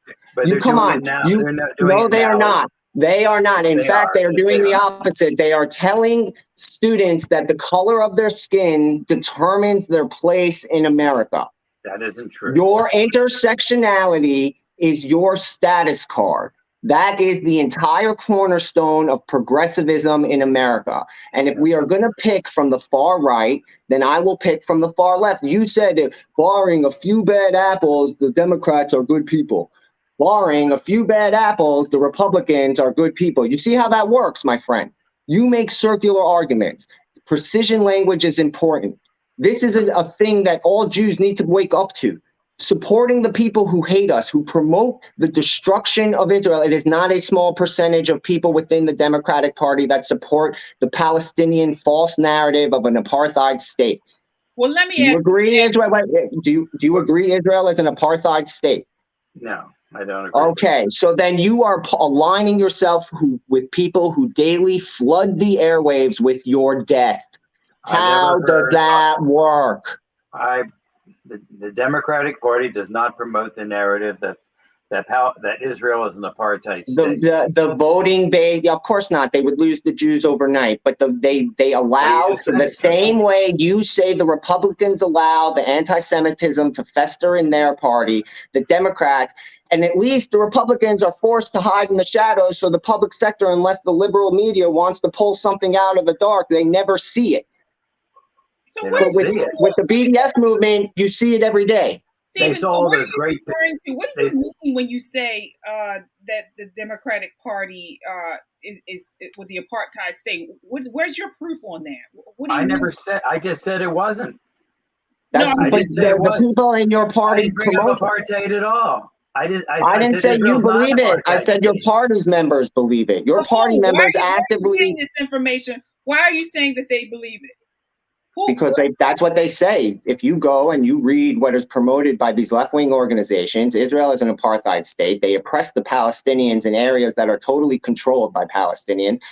You come on. No, they are not. They are not. In fact, they are doing the opposite. They are telling students that the color of their skin determines their place in America. That isn't true. Your intersectionality is your status card. That is the entire cornerstone of progressivism in America. And if we are going to pick from the far right, then I will pick from the far left. You said that barring a few bad apples, the Democrats are good people. Barring a few bad apples, the Republicans are good people. You see how that works, my friend? You make circular arguments. Precision language is important. This is a thing that all Jews need to wake up to. Supporting the people who hate us, who promote the destruction of Israel. It is not a small percentage of people within the Democratic Party that support the Palestinian false narrative of an apartheid state. Well, let me ask you. Do you agree Israel is an apartheid state? No. I don't agree. Okay, so then you are aligning yourself with people who daily flood the airwaves with your death. How does that work? The Democratic Party does not promote the narrative that Israel is an apartheid state. The voting base, of course not. They would lose the Jews overnight, but they allow the same way you say the Republicans allow the anti-Semitism to fester in their party, the Democrats. And at least the Republicans are forced to hide in the shadows, so the public sector, unless the liberal media wants to pull something out of the dark, they never see it. So with the BDS movement, you see it every day. Stephen, so what are you mean when you say that the Democratic Party is with the apartheid state? Where's your proof on that? I never said. I just said it wasn't. The people in your party promote apartheid at all. I didn't say you believe it. I said your party's members believe it. Your party members actively. Why are you saying this information? Why are you saying that they believe it? Because that's what they say. If you go and you read what is promoted by these left-wing organizations, Israel is an apartheid state. They oppress the Palestinians in areas that are totally controlled by Palestinians.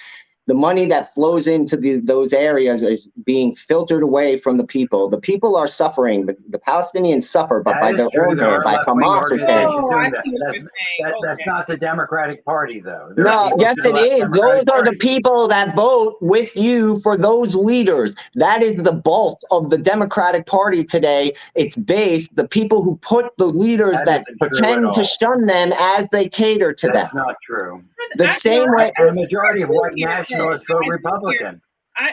the money that flows into those areas is being filtered away from the people. The people are suffering. The Palestinians suffer, but by That is their true. own There hand, are by left-wing Hamas's hand. organizations Oh, I doing see that. what you're saying. That's Okay. not the Democratic Party, though. There are No, people yes, to the it left is. Those Democratic are the Party. people that vote with you for those leaders. That is the bulk of the Democratic Party today. It's based, the people who put the leaders That that isn't true at pretend to all. shun them as they cater to them. That's not true. The same way. And a majority of do white hear that. nationalists vote I do hear. Republican.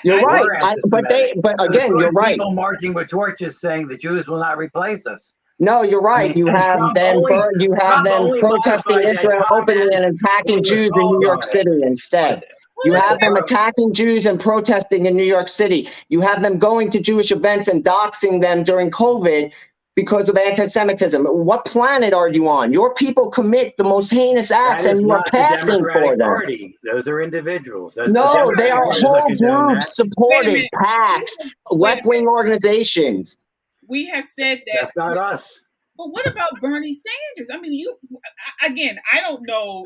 You're I do. right. We're But anti-Semitic. again, you're right. People marching with torches saying the Jews will not replace us. No, you're I right. mean, You and have them Trump only protesting modified that Israel openly comment and attacking when he was Jews in New called York on it. City instead. You have them attacking Jews and protesting in New York City. You have them going to Jewish events and doxing them during COVID because of anti-Semitism. What planet are you on? Your people commit the most heinous acts That and is you are not the passing for Democratic them. Party. Those are individuals. The No, they Democratic are Party is not whole condoning groups that. Wait a supported, minute. PACs, Wait a left-wing minute. organizations. We have said that. That's not us. But what about Bernie Sanders? I mean, again, I don't know,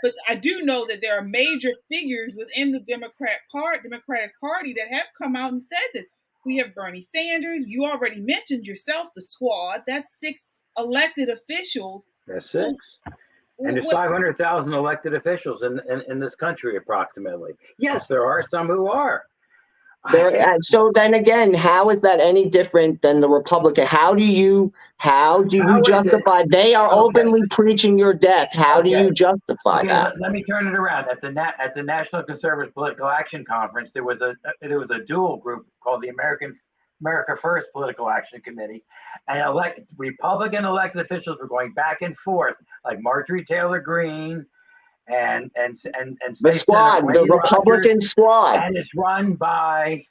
but I do know that there are major figures within the Democratic Party that have come out and said that. We have Bernie Sanders. You already mentioned yourself, the squad. That's 6 elected officials. That's So 6. And there's 500,000 elected officials in this country, approximately. Yes, there are some who are. So then again, how is that any different than the Republican? How do you justify? They are openly preaching your death. How do you justify that? Let me turn it around. At the National Conservative Political Action Conference, there was a dual group called the America First Political Action Committee, and Republican elected officials were going back and forth, like Marjorie Taylor Greene and The squad, the Republican squad, and it's run by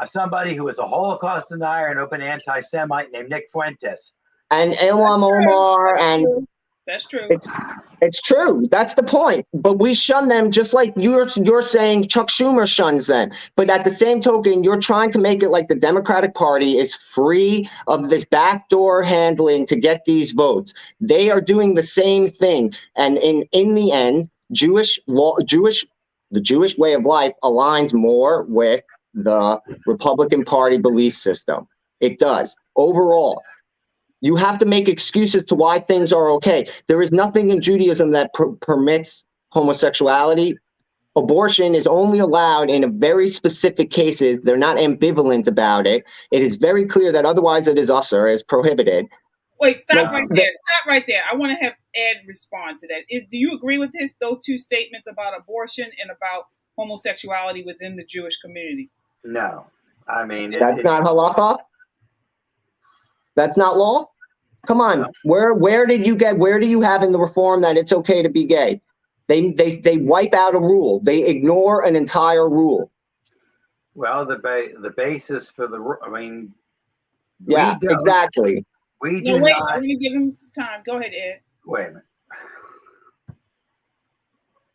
somebody who is a Holocaust denier and open anti-Semite named Nick Fuentes. And Ilham Omar, and that's true. It's true. That's the point. But we shun them just like you're saying Chuck Schumer shuns them. But at the same token, you're trying to make it like the Democratic Party is free of this backdoor handling to get these votes. They are doing the same thing. And in the end, the Jewish way of life aligns more with the Republican Party belief system. It does. Overall. You have to make excuses to why things are okay. There is nothing in Judaism that permits homosexuality. Abortion is only allowed in a very specific cases. They're not ambivalent about it. It is very clear that otherwise it is usher, is prohibited. Wait, stop right there. Stop right there. I want to have Ed respond to that. Do you agree with those 2 statements about abortion and about homosexuality within the Jewish community? No. I mean, that's not halacha? That's not law? Come on. No. Where do you have in the reform that it's okay to be gay? They wipe out a rule. They ignore an entire rule. Well, the basis for exactly. We do wait, not. I'm going to give him time. Go ahead, Ed. Wait a minute.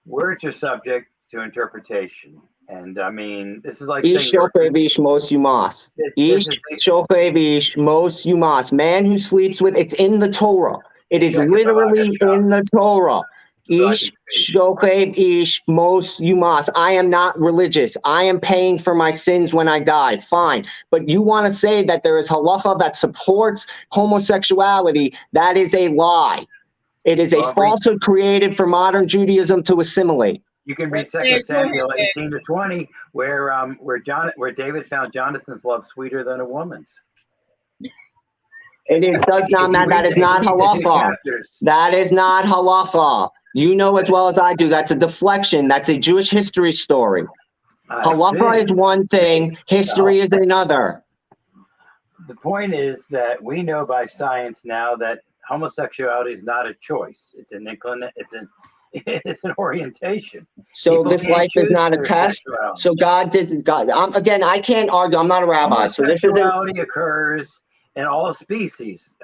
Words are subject to interpretation. And I mean, this is like Ish shochev mos yumas. Ish shochev mos yumas. Man who sleeps with, it's in the Torah. It is literally in the Torah. Ish shochev ish mos yumas. I am not religious. I am paying for my sins when I die. Fine. But you want to say that there is halacha that supports homosexuality. That is a lie. It is a falsehood created for modern Judaism to assimilate. You can read 2 Samuel 18-20, where David found Jonathan's love sweeter than a woman's. That is not halacha. That is not halacha. You know as well as I do. That's a deflection. That's a Jewish history story. Halacha is one thing. History is another. The point is that we know by science now that homosexuality is not a choice. It's an it's an orientation. So this life is not a test. So God. Again, I can't argue. I'm not a rabbi. So this occurs in all species.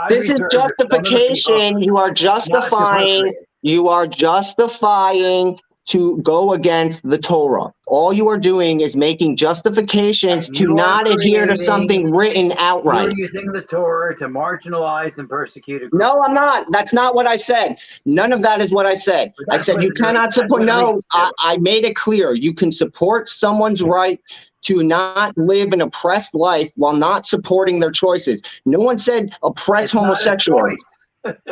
This is justification. You are justifying. You are justifying to go against the Torah. All you are doing is making justifications to not adhere to something written outright. You're using the Torah to marginalize and persecute a group. No, I'm not. That's not what I said. None of that is what I said. I said you cannot support. No, I made it clear. You can support someone's right to not live an oppressed life while not supporting their choices. No one said oppress homosexuals.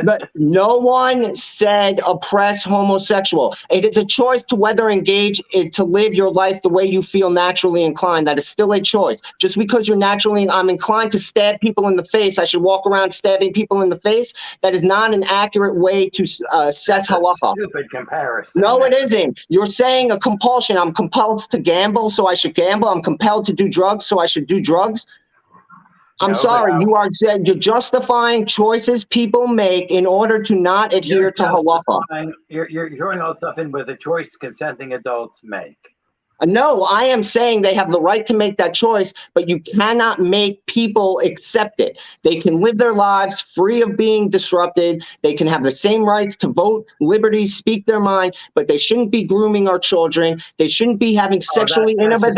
But no one said oppress homosexual. It is a choice to whether engage to live your life the way you feel naturally inclined. That is still a choice. Just because you're naturally, I'm inclined to stab people in the face, I should walk around stabbing people in the face. That is not an accurate way to assess halacha. Stupid comparison. No, it isn't. You're saying a compulsion. I'm compelled to gamble, so I should gamble. I'm compelled to do drugs, so I should do drugs. I'm sorry, you're justifying choices people make in order to not adhere to halacha. You're throwing all stuff in with a choice consenting adults make. No, I am saying they have the right to make that choice, but you cannot make people accept it. They can live their lives free of being disrupted. They can have the same rights to vote, liberty, speak their mind, but they shouldn't be grooming our children. They shouldn't be having sexually innovative.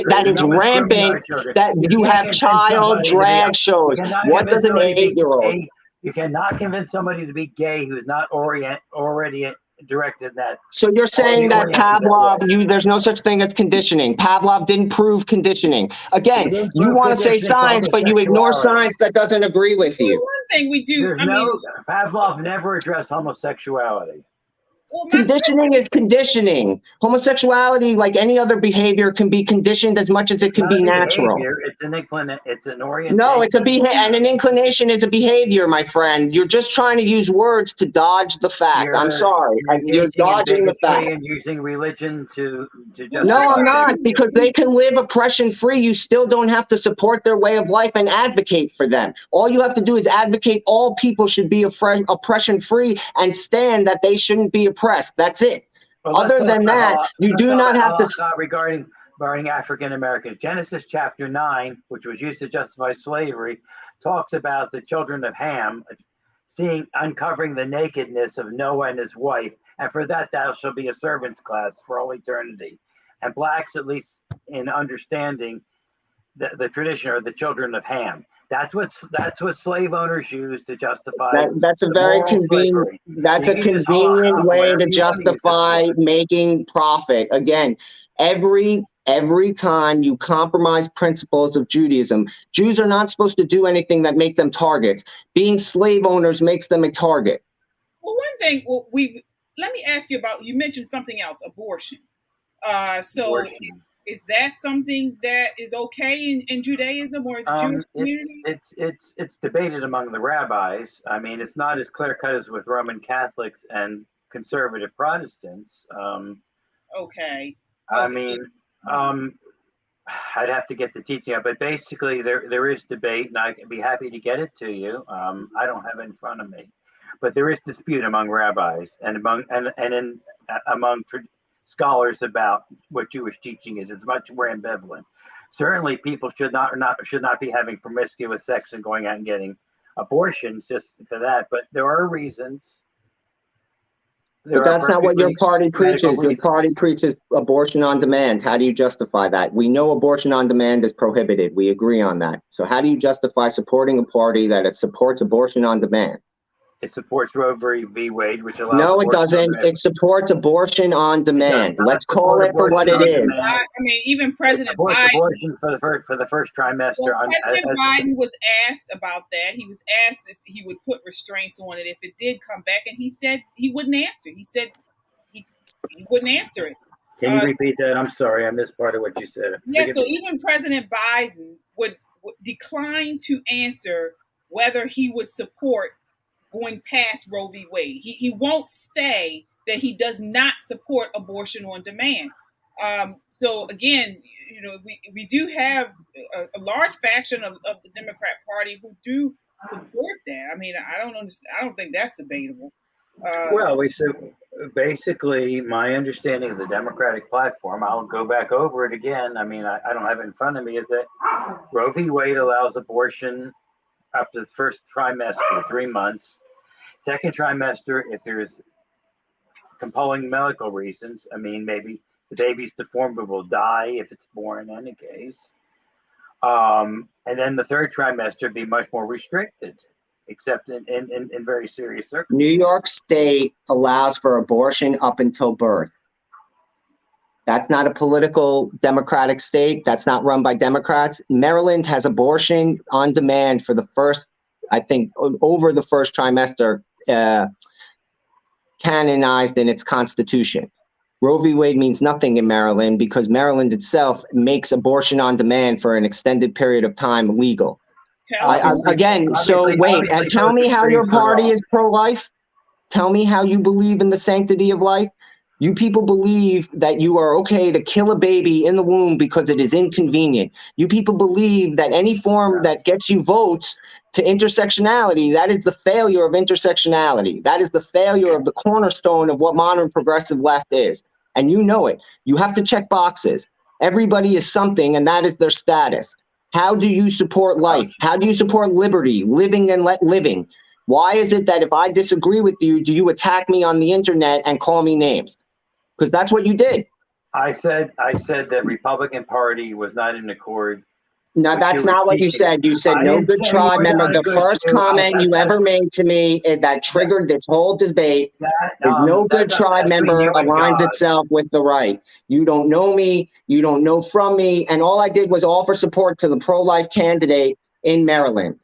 That is rampant. That you have child drag shows. What does an 8-year-old? You cannot convince somebody to be gay who's not already directed that. So you're saying that Pavlov, there's no such thing as conditioning. Pavlov didn't prove conditioning. Again, you want to say science, but you ignore science that doesn't agree with you. Well, one thing we do, Pavlov never addressed homosexuality. Well, conditioning is conditioning. Homosexuality, like any other behavior, can be conditioned as much as it can be natural. It's an orientation. No, it's a behavior, and an inclination is a behavior, my friend. You're just trying to use words to dodge the fact. I'm sorry, you're dodging the fact. And using religion to justify. No, I'm not, because they can live oppression free. You still don't have to support their way of life and advocate for them. All you have to do is advocate all people should be oppression free and stand that they shouldn't be oppressed. That's it. Well, other than that, you do not have to. Regarding African Americans, Genesis chapter 9, which was used to justify slavery, talks about the children of Ham uncovering the nakedness of Noah and his wife, and for that thou shalt be a servant's class for all eternity. And blacks, at least in understanding the tradition, are the children of Ham. That's what slave owners use to justify. That's a very convenient. That's a convenient way to justify making profit. Again, every time you compromise principles of Judaism, Jews are not supposed to do anything that make them targets. Being slave owners makes them a target. Well, one thing let me ask you about. You mentioned something else, abortion. Abortion. Is that something that is okay in Judaism or the Jewish community? It's debated among the rabbis. I mean, it's not as clear cut as with Roman Catholics and conservative Protestants. Okay. I mean, I'd have to get the teaching up, but basically there is debate, and I'd be happy to get it to you. I don't have it in front of me, but there is dispute among rabbis and among scholars about what Jewish teaching is. It's much more ambivalent. Certainly, people should not be having promiscuous sex and going out and getting abortions just for that. But there are reasons. But that's not what your party preaches. Your party preaches abortion on demand. How do you justify that? We know abortion on demand is prohibited. We agree on that. So how do you justify supporting a party that supports abortion on demand? It supports Roe v. Wade, which allows. No, it doesn't. It supports abortion on demand. Let's call it for what it is. I mean, even President Biden. Abortion for the first trimester. Well, President Biden was asked about that. He was asked if he would put restraints on it if it did come back, and he said he wouldn't answer. He said he wouldn't answer it. Can you repeat that? I'm sorry, I missed part of what you said. Yeah, so even President Biden would decline to answer whether he would support going past Roe v. Wade. He won't say that he does not support abortion on demand. So again, we do have a large faction of the Democrat Party who do support that. I mean, I don't understand. I don't think that's debatable. Well, basically my understanding of the Democratic platform, I'll go back over it again. I mean, I don't have it in front of me, is that Roe v. Wade allows abortion up to the first trimester, 3 months. Second trimester, if there's compelling medical reasons. I mean, maybe the baby's deformed but will die if it's born in any case. And then the third trimester be much more restricted, except in very serious circumstances. New York State allows for abortion up until birth. That's not a political democratic state. That's not run by Democrats. Maryland has abortion on demand for the first, I think, over the first trimester, canonized in its constitution. Roe v. Wade means nothing in Maryland because Maryland itself makes abortion on demand for an extended period of time legal. Again, so wait, and tell me how your party is pro-life. Tell me how you believe in the sanctity of life. You people believe that you are okay to kill a baby in the womb because it is inconvenient. You people believe that any form that gets you votes to intersectionality, that is the failure of intersectionality. That is the failure of the cornerstone of what modern progressive left is. And you know it. You have to check boxes. Everybody is something, and that is their status. How do you support life? How do you support liberty, living and let living? Why is it that if I disagree with you, do you attack me on the internet and call me names? Because that's what you did. I said that Republican Party was not in accord. No, that's not what you said. You said no good tribe member. The first comment you ever made to me that triggered this whole debate is no good tribe member aligns itself with the right. You don't know me. You don't know from me. And all I did was offer support to the pro-life candidate in Maryland.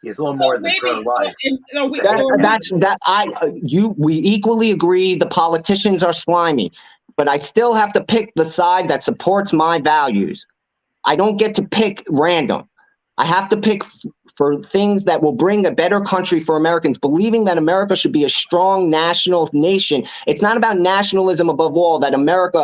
He's a little more than pro-life. We equally agree the politicians are slimy, but I still have to pick the side that supports my values. I don't get to pick random. I have to pick for things that will bring a better country for Americans, believing that America should be a strong national nation. It's not about nationalism above all, that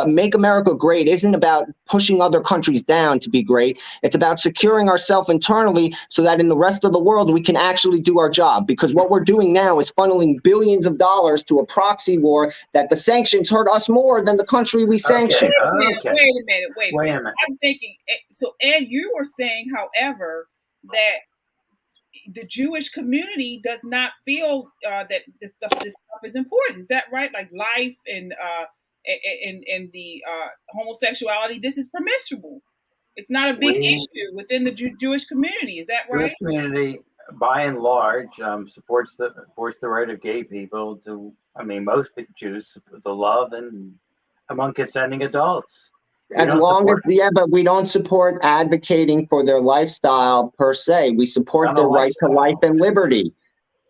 make America great isn't about pushing other countries down to be great. It's about securing ourselves internally so that in the rest of the world, we can actually do our job. Because what we're doing now is funneling billions of dollars to a proxy war that the sanctions hurt us more than the country we sanction. Wait a minute. I'm thinking, so Ed, you were saying, however, that the Jewish community does not feel that this stuff is important. Is that right? Like life and the homosexuality, this is permissible. It's not a big issue within the Jewish community. Is that right? Jewish community, by and large, supports the right of gay people to. I mean, most Jews support the love and among consenting adults. But we don't support advocating for their lifestyle per se. We support their right to life and liberty.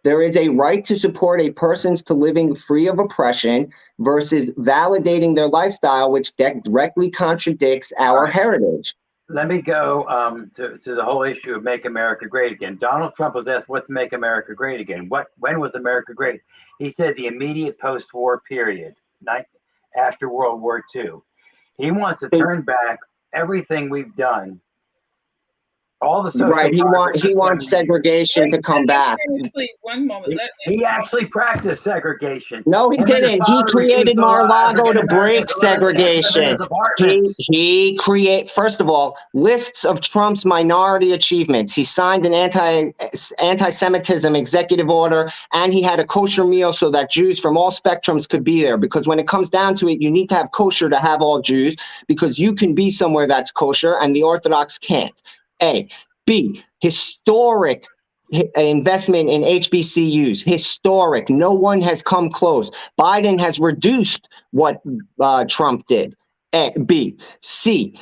There is a right to support a person's to living free of oppression versus validating their lifestyle, which directly contradicts our heritage. Let me go to the whole issue of Make America Great Again. Donald Trump was asked, what's Make America Great Again? When was America great? He said the immediate post-war period, after World War II. He wants to turn back everything we've done. All the social he wants segregation to come back. Please, one moment. He actually practiced segregation. No, he didn't. He created Mar-a-Lago to break segregation. He first of all, lists of Trump's minority achievements. He signed an anti-Semitism executive order, and he had a kosher meal so that Jews from all spectrums could be there. Because when it comes down to it, you need to have kosher to have all Jews, because you can be somewhere that's kosher and the Orthodox can't. A. B. Historic investment in HBCUs. Historic. No one has come close. Biden has reduced what Trump did. B. C.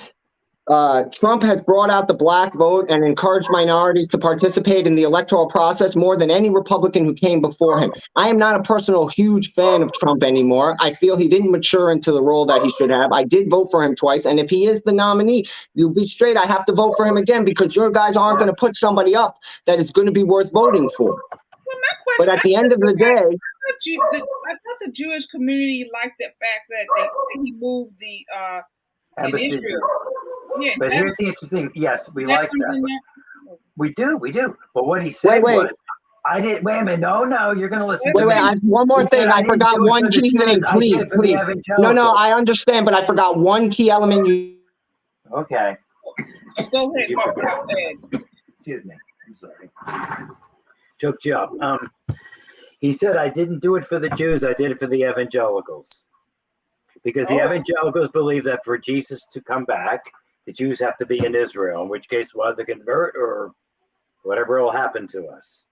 Trump has brought out the black vote and encouraged minorities to participate in the electoral process more than any Republican who came before him. I am not a personal huge fan of Trump anymore. I feel he didn't mature into the role that he should have. I did vote for him twice, and if he is the nominee, you'll be straight, I have to vote for him again, because your guys aren't going to put somebody up that is going to be worth voting for. Well, my question, but at the end of the day, I thought the Jewish community liked the fact that he moved the in Israel. Yeah, but here's the interesting. Yes, we like that. We do. But what he said was, I didn't. Wait a minute. No. You're going to listen. Wait. One more thing. I forgot one key thing. Please. No. I understand, but I forgot one key element. Okay. Go ahead, Mark. Go ahead. Excuse me. I'm sorry. Choked you up. He said, I didn't do it for the Jews, I did it for the evangelicals. Because the evangelicals believe that for Jesus to come back, the Jews have to be in Israel, in which case we'll either convert or whatever will happen to us.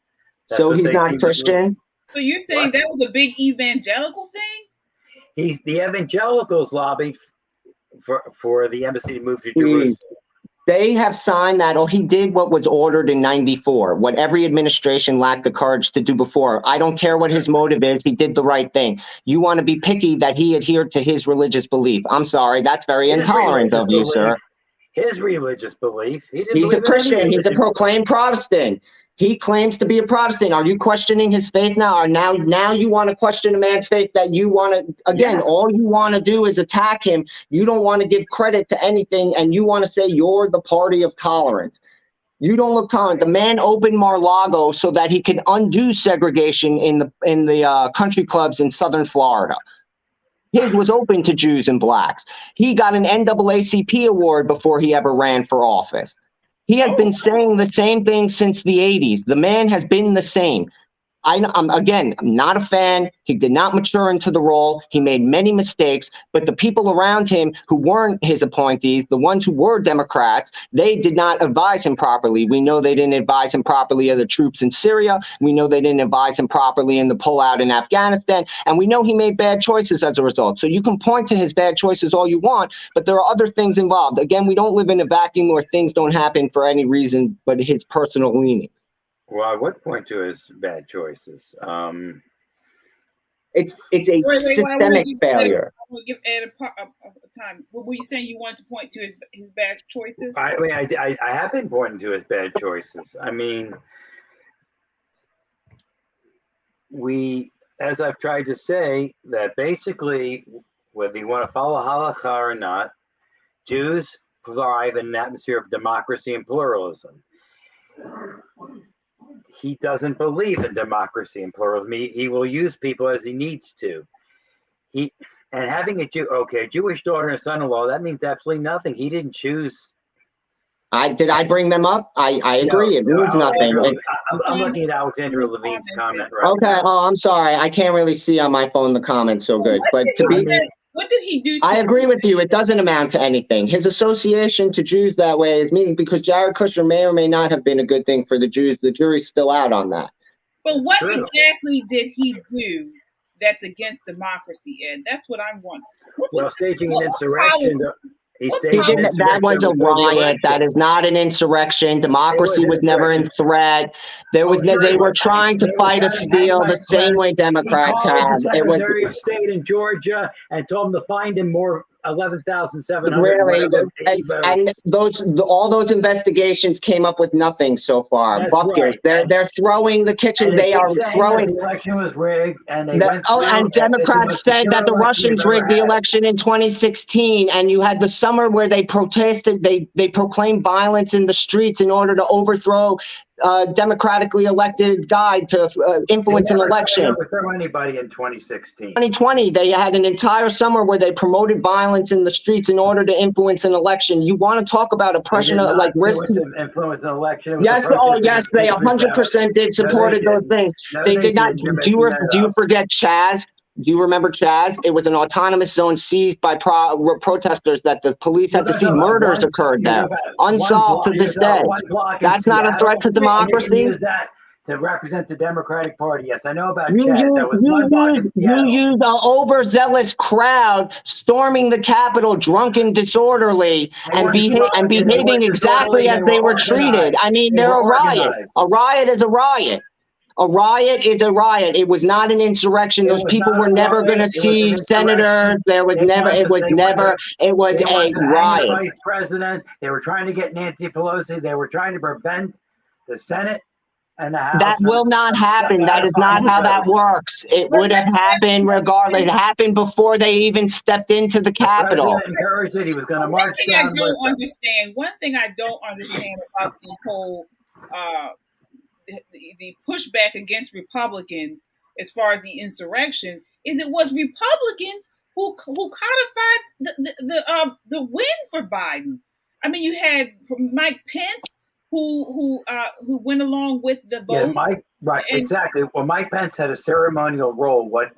That's so he's not Christian? So you're saying that was a big evangelical thing? The evangelicals lobbied for the embassy to move to Jerusalem. They have signed that, or he did what was ordered in 94, what every administration lacked the courage to do before. I don't care what his motive is. He did the right thing. You want to be picky that he adhered to his religious belief. I'm sorry. That's very intolerant of you, sir. His religious belief. He's a Christian. He's a proclaimed Protestant. He claims to be a Protestant. Are you questioning his faith now? Or now you want to question a man's faith that you want to, again, all you want to do is attack him. You don't want to give credit to anything, and you want to say you're the party of tolerance. You don't look tolerant. The man opened Mar-a-Lago so that he could undo segregation in the country clubs in southern Florida. His was open to Jews and blacks. He got an NAACP award before he ever ran for office. He has been saying the same thing since the 80s. The man has been the same. I'm not a fan. He did not mature into the role. He made many mistakes, but the people around him who weren't his appointees, the ones who were Democrats, they did not advise him properly. We know they didn't advise him properly of the troops in Syria. We know they didn't advise him properly in the pullout in Afghanistan. And we know he made bad choices as a result. So you can point to his bad choices all you want, but there are other things involved. Again, we don't live in a vacuum where things don't happen for any reason but his personal leanings. Well, I would point to his bad choices. It's a systemic failure. I want to give Ed a time. What were you saying you wanted to point to his bad choices? I mean, I have been pointing to his bad choices. I mean, as I've tried to say, that basically, whether you want to follow halacha or not, Jews thrive in an atmosphere of democracy and pluralism. He doesn't believe in democracy and pluralism. He will use people as he needs to. And having a Jewish daughter and son-in-law, that means absolutely nothing. He didn't choose. Did I bring them up? I agree. It means nothing. I'm looking at Alexandra Levine's comment right now. Okay. Oh, I'm sorry. I can't really see on my phone the comments so good. But what did he do? I agree with you. It doesn't amount to anything. His association to Jews that way is meaning because Jared Kushner may or may not have been a good thing for the Jews. The jury's still out on that. But what exactly did he do that's against democracy, Ed? That's what I'm wondering. Staging an insurrection. That was a riot. That is not an insurrection. Democracy was never in threat. They were trying to fight a steal the same way Democrats have. It was Secretary of State in Georgia and told him to find him more 11,700. Really, and all those investigations came up with nothing so far. That's Buckers, right. They're throwing the kitchen. They are throwing. The election was rigged, and and Democrats said that the Russians rigged the election in 2016. And you had the summer where they protested. They proclaimed violence in the streets in order to overthrow democratically elected guy to influence an election. They never threw anybody in 2016. 2020, they had an entire summer where they promoted violence in the streets in order to influence an election. You want to talk about oppression, like risk to influence an election? Yes, yes, they 100% did supported those things. They did not. Do you forget Chaz? Do you remember Chaz? It was an autonomous zone seized by protesters that the police had to see murders occurred there, unsolved to this day. That's not a threat to democracy. Use that to represent the Democratic Party. Yes, I know about Chaz. You used an overzealous crowd storming the Capitol, drunk and disorderly, and behaving exactly as they were treated. I mean, they're a riot. A riot is a riot. A riot is a riot. It was not an insurrection. Those people were never going to see senators. It was a riot. Vice President. They were trying to get Nancy Pelosi. They were trying to prevent the Senate and the House. That will not happen. That is not how that works. It would have happened regardless. It happened before they even stepped into the Capitol. The president encouraged it. He was going to march down. One thing I don't understand about the whole the pushback against Republicans as far as the insurrection is it was Republicans who codified the win for Biden. I mean, you had Mike Pence who went along with the vote. Right, exactly. Well, Mike Pence had a ceremonial role. What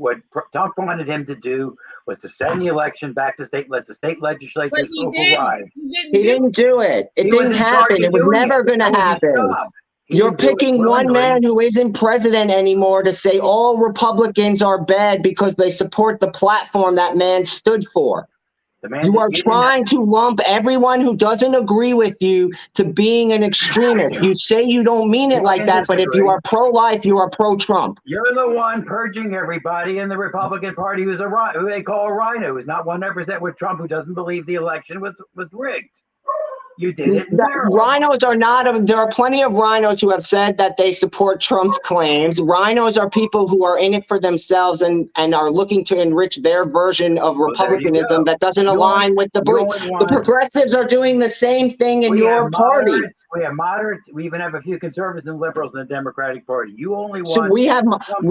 Trump wanted him to do was to send the election back to let the state But legislatures he override. didn't. He didn't He do. didn't do it. It He was didn't in charge happen. of It was doing it. never going to That was his happen. job. He You're didn't do it picking one willingly. man who isn't president anymore to say all Republicans are bad because they support the platform that man stood for. The man You are he didn't trying to lump everyone who doesn't agree with you to being an extremist. You say you don't mean it we like can that, but if you disagree. are pro-life, you are pro-Trump. You're the one purging everybody in the Republican Party who they call a rhino, who's not 100% with Trump, who doesn't believe the election was rigged. You did it in Maryland. Rhinos are not, there are plenty of rhinos who have said that they support Trump's claims. Rhinos are people who are in it for themselves and are looking to enrich their version of republicanism that doesn't align with the belief. The progressives are doing the same thing in your party. We have moderates. We even have a few conservatives and liberals in the Democratic Party. You only So want. we have,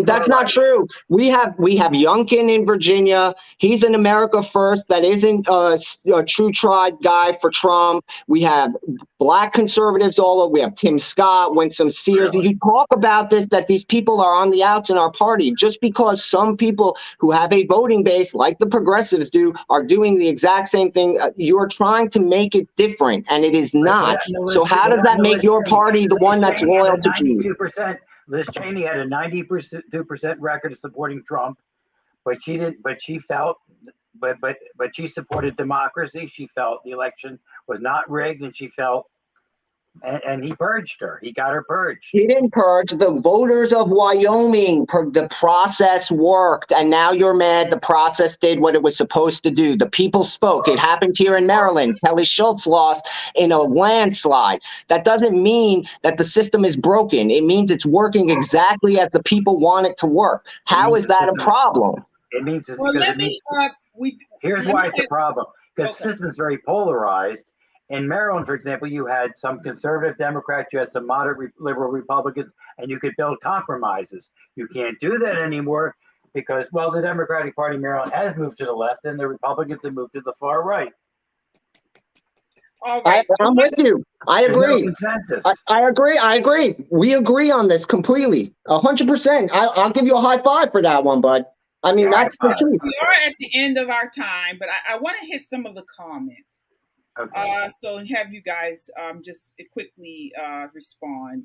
that's not true. We have Youngkin in Virginia. He's an America First that isn't a true tried guy for Trump. We have black conservatives all over. We have Tim Scott, Winsome Sears. Really? You talk about this, that these people are on the outs in our party. Just because some people who have a voting base, like the progressives do, are doing the exact same thing, you're trying to make it different, and it is not. So how does that make your party the one that's loyal to Jews? 92%. Liz Cheney had a 92% record of supporting Trump, but she didn't. But she felt, but she supported democracy. She felt the election was not rigged, and she felt, and he purged her. He got her purged. He didn't purge the voters of Wyoming. The process worked, and now you're mad. The process did what it was supposed to do. The people spoke. It happened here in Maryland. Kelly Schultz lost in a landslide. That doesn't mean that the system is broken. It means it's working exactly as the people want it to work. How is that a problem? It means it's Well, because here's why it's a problem. Because the system is very polarized. In Maryland, for example, you had some conservative Democrats, you had some moderate liberal Republicans, and you could build compromises. You can't do that anymore because, well, the Democratic Party in Maryland has moved to the left and the Republicans have moved to the far right. All right. I'm with you. I agree. No consensus. I agree. We agree on this completely. 100%. I'll give you a high five for that one, bud. I mean, that's the truth. We are at the end of our time, but I want to hit some of the comments. Okay. So have you guys just quickly respond.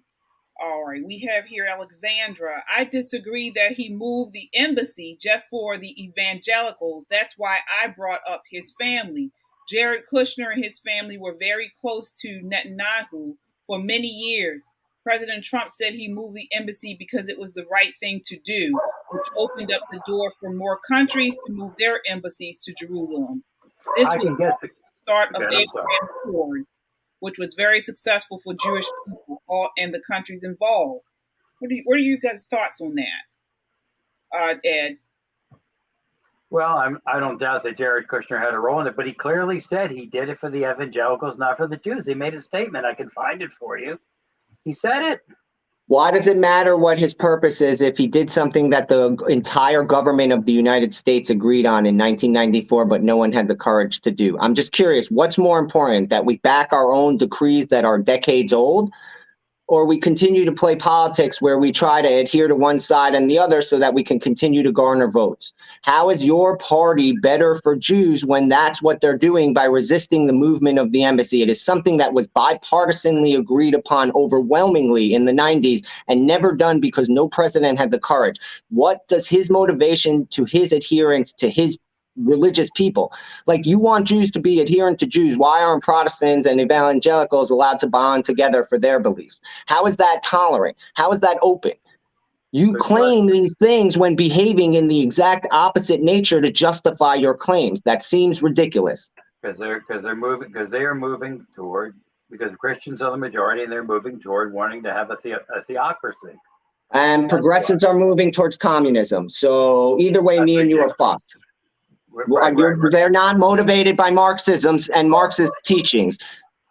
All right, we have here Alexandra. I disagree that he moved the embassy just for the evangelicals. That's why I brought up his family. Jared Kushner and his family were very close to Netanyahu for many years. President Trump said he moved the embassy because it was the right thing to do, which opened up the door for more countries to move their embassies to Jerusalem. This was the start of Abraham Accords, which was very successful for Jewish people and the countries involved. What are you guys' thoughts on that, Ed? Well, I don't doubt that Jared Kushner had a role in it, but he clearly said he did it for the evangelicals, not for the Jews. He made a statement. I can find it for you. He said it. Why does it matter what his purpose is if he did something that the entire government of the United States agreed on in 1994, but no one had the courage to do? I'm just curious, what's more important, that we back our own decrees that are decades old, or we continue to play politics where we try to adhere to one side and the other so that we can continue to garner votes? How is your party better for Jews when that's what they're doing by resisting the movement of the embassy? It is something that was bipartisanly agreed upon overwhelmingly in the 90s and never done because no president had the courage. What does his motivation to his adherence to his religious people? Like, you want Jews to be adherent to Jews. Why aren't Protestants and evangelicals allowed to bond together for their beliefs? How is that tolerant? How is that open? You claim these things when behaving in the exact opposite nature to justify your claims. That seems ridiculous. Because they are moving toward, because Christians are the majority and they're moving toward wanting to have a theocracy. And progressives are moving towards communism. So either way, me and you are fucked. Right. They're not motivated by Marxism and Marxist teachings.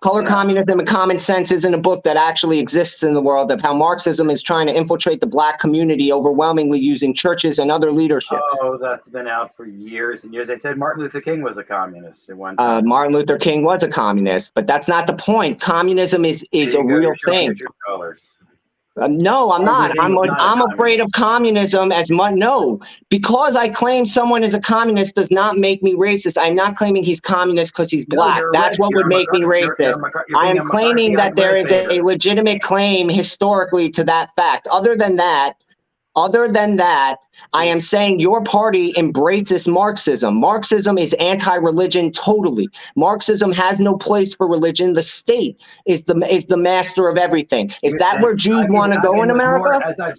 Color Communism and Common Sense isn't a book that actually exists in the world, of how Marxism is trying to infiltrate the black community overwhelmingly using churches and other leadership. Oh, that's been out for years and years. They said Martin Luther King was a communist at one time. Martin Luther King was a communist, but that's not the point. Communism is a real thing. No, I'm not. Everything is not a I'm afraid of communism as much. No, because I claim someone is a communist does not make me racist. I'm not claiming he's communist because he's No, black. That's what would make me racist. You're I being am a claiming McCarthyite that there is motivator. a legitimate claim historically to that fact. Other than that, I am saying your party embraces Marxism. Marxism is anti-religion totally. Marxism has no place for religion. The state is the master of everything. Is that where Jews want to go in America? As I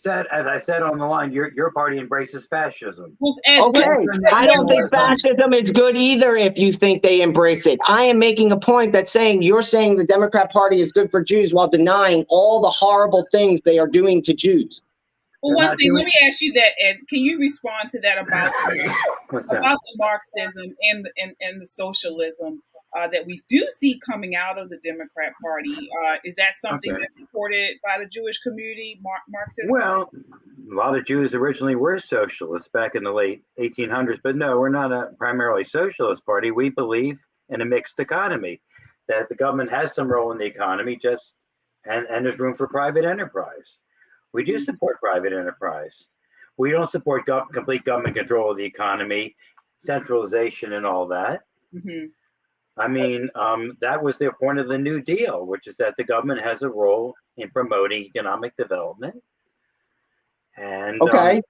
said on the line, your party embraces fascism. Well, Ed, Okay, I don't think fascism is good either if you think they embrace it. I am making a point that you're saying the Democrat Party is good for Jews while denying all the horrible things they are doing to Jews. Well, one thing, let me ask you that, Ed. Can you respond to that about the Marxism and the socialism that we do see coming out of the Democrat Party? Is that something that's supported by the Jewish community, Marxism? Well, a lot of Jews originally were socialists back in the late 1800s, but no, we're not a primarily socialist party. We believe in a mixed economy, that the government has some role in the economy, and there's room for private enterprise. We do support private enterprise. We don't support complete government control of the economy, centralization, and all that. Mm-hmm. I mean, that was the point of the New Deal, which is that the government has a role in promoting economic development. And okay,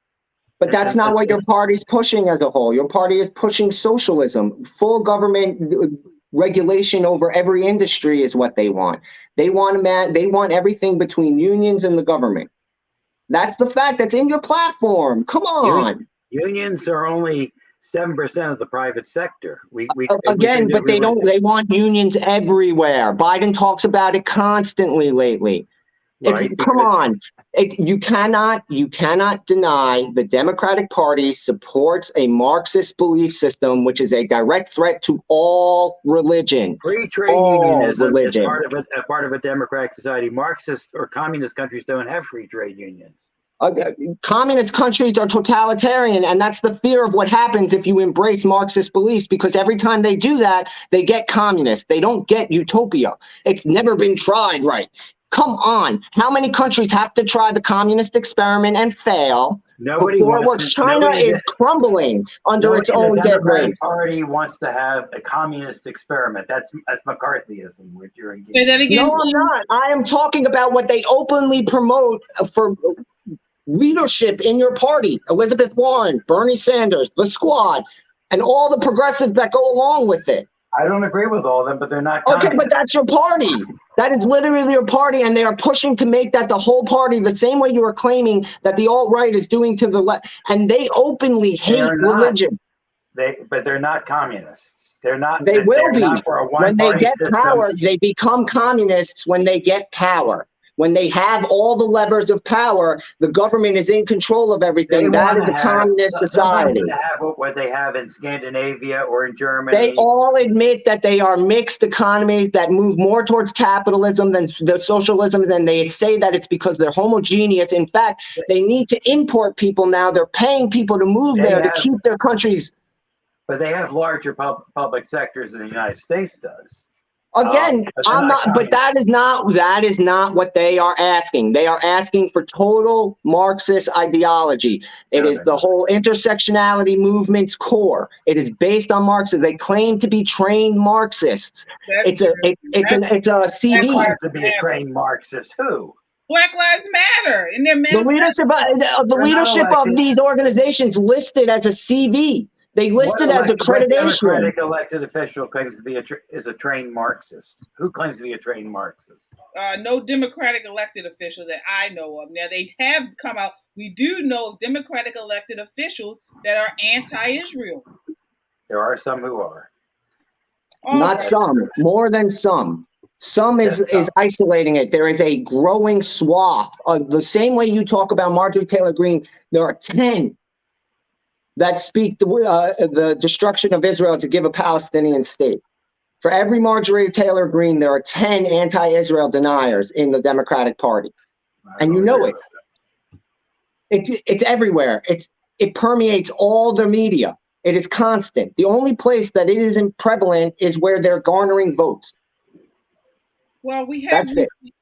but that's not what your party's pushing as a whole. Your party is pushing socialism. Full government regulation over every industry is what they want. They want everything between unions and the government. That's the fact. That's in your platform. Come on. Unions are only 7% of the private sector. Again, but they don't. They want unions everywhere. Biden talks about it constantly lately. Right, come on. You cannot deny the Democratic Party supports a Marxist belief system, which is a direct threat to all religion. Free trade unionism is part of a democratic society. Marxist or communist countries don't have free trade unions. Communist countries are totalitarian, and that's the fear of what happens if you embrace Marxist beliefs, because every time they do that, they get communist. They don't get utopia. It's never been tried right. Come on. How many countries have to try the communist experiment and fail before it works? China is crumbling under its own dead weight. The Party wants to have a communist experiment. That's McCarthyism. Which you're engaged. Say that again. No, I'm not. I am talking about what they openly promote for leadership in your party. Elizabeth Warren, Bernie Sanders, the Squad, and all the progressives that go along with it. I don't agree with all of them, but they're not communist. Okay, but that's your party. That is literally your party, and they are pushing to make that the whole party, the same way you are claiming that the alt-right is doing to the left, and they openly hate religion. But they're not communists. They're not. They will be. When they get power, they become communists when they get power. When they have all the levers of power, the government is in control of everything. That is a communist society. What they have in Scandinavia or in Germany. They all admit that they are mixed economies that move more towards capitalism than the socialism, and they say that it's because they're homogeneous. In fact, they need to import people now. They're paying people to move there to keep their countries. But they have larger public sectors than the United States does. Again, I'm not, but that is not what they are asking. They are asking for total Marxist ideology. It is the whole intersectionality movement's core. It is based on Marxism. They claim to be trained Marxists. It's a CV. To be a trained Marxist, who? Black Lives Matter in their the leadership of these organizations listed as a CV. They listed as accreditation. What Democratic elected official claims to be a trained Marxist? Who claims to be a trained Marxist? No Democratic elected official that I know of. Now, they have come out. We do know Democratic elected officials that are anti-Israel. There are some who are. Not some, more than some. Some is isolating it. There is a growing swath. The same way you talk about Marjorie Taylor Greene, there are 10 that speak the destruction of Israel to give a Palestinian state. For every Marjorie Taylor Greene, there are 10 anti-Israel deniers in the Democratic Party. And you know it. It's everywhere. It permeates all the media. It is constant. The only place that it isn't prevalent is where they're garnering votes. Well, we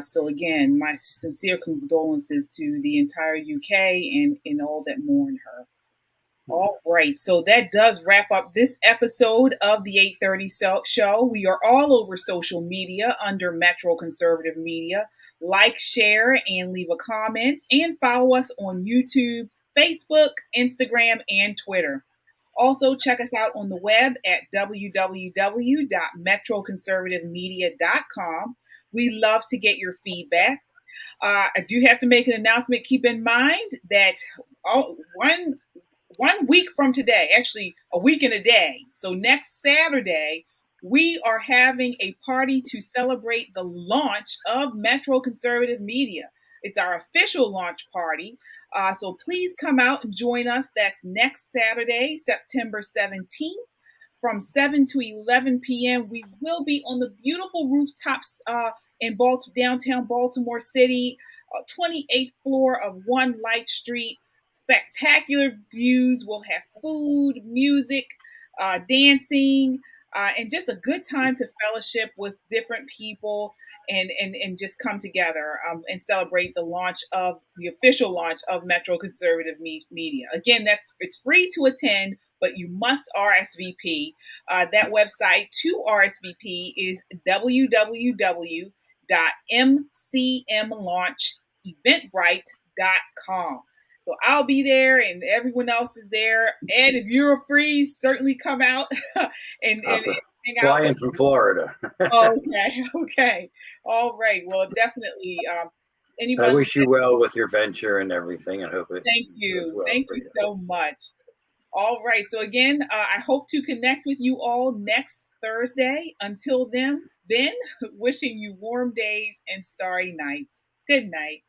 So again, my sincere condolences to the entire UK and all that mourn her. All right, so that does wrap up this episode of the 8:30 show. We are all over social media under Metro Conservative Media. Like, share, and leave a comment, and follow us on YouTube, Facebook, Instagram, and Twitter. Also, check us out on the web at www.metroconservativemedia.com. We love to get your feedback. I do have to make an announcement. Keep in mind that one week from today, actually a week and a day, so next Saturday, we are having a party to celebrate the launch of Metro Conservative Media. It's our official launch party. So please come out and join us. That's next Saturday, September 17th. From 7 to 11 p.m. We will be on the beautiful rooftops in downtown Baltimore City, 28th floor of One Light Street. Spectacular views. We'll have food, music, dancing, and just a good time to fellowship with different people and just come together and celebrate the official launch of Metro Conservative Media. Again, it's free to attend, but you must RSVP. That website to RSVP is www.mcmlauncheventbrite.com. So I'll be there, and everyone else is there. Ed, if you're free, certainly come out and hang out. Flying from Florida. Okay. All right. Well, definitely. I wish you well with your venture and everything. I hope it. Thank you. Well Thank you so much. All right. So again, I hope to connect with you all next Thursday. Until then, wishing you warm days and starry nights. Good night.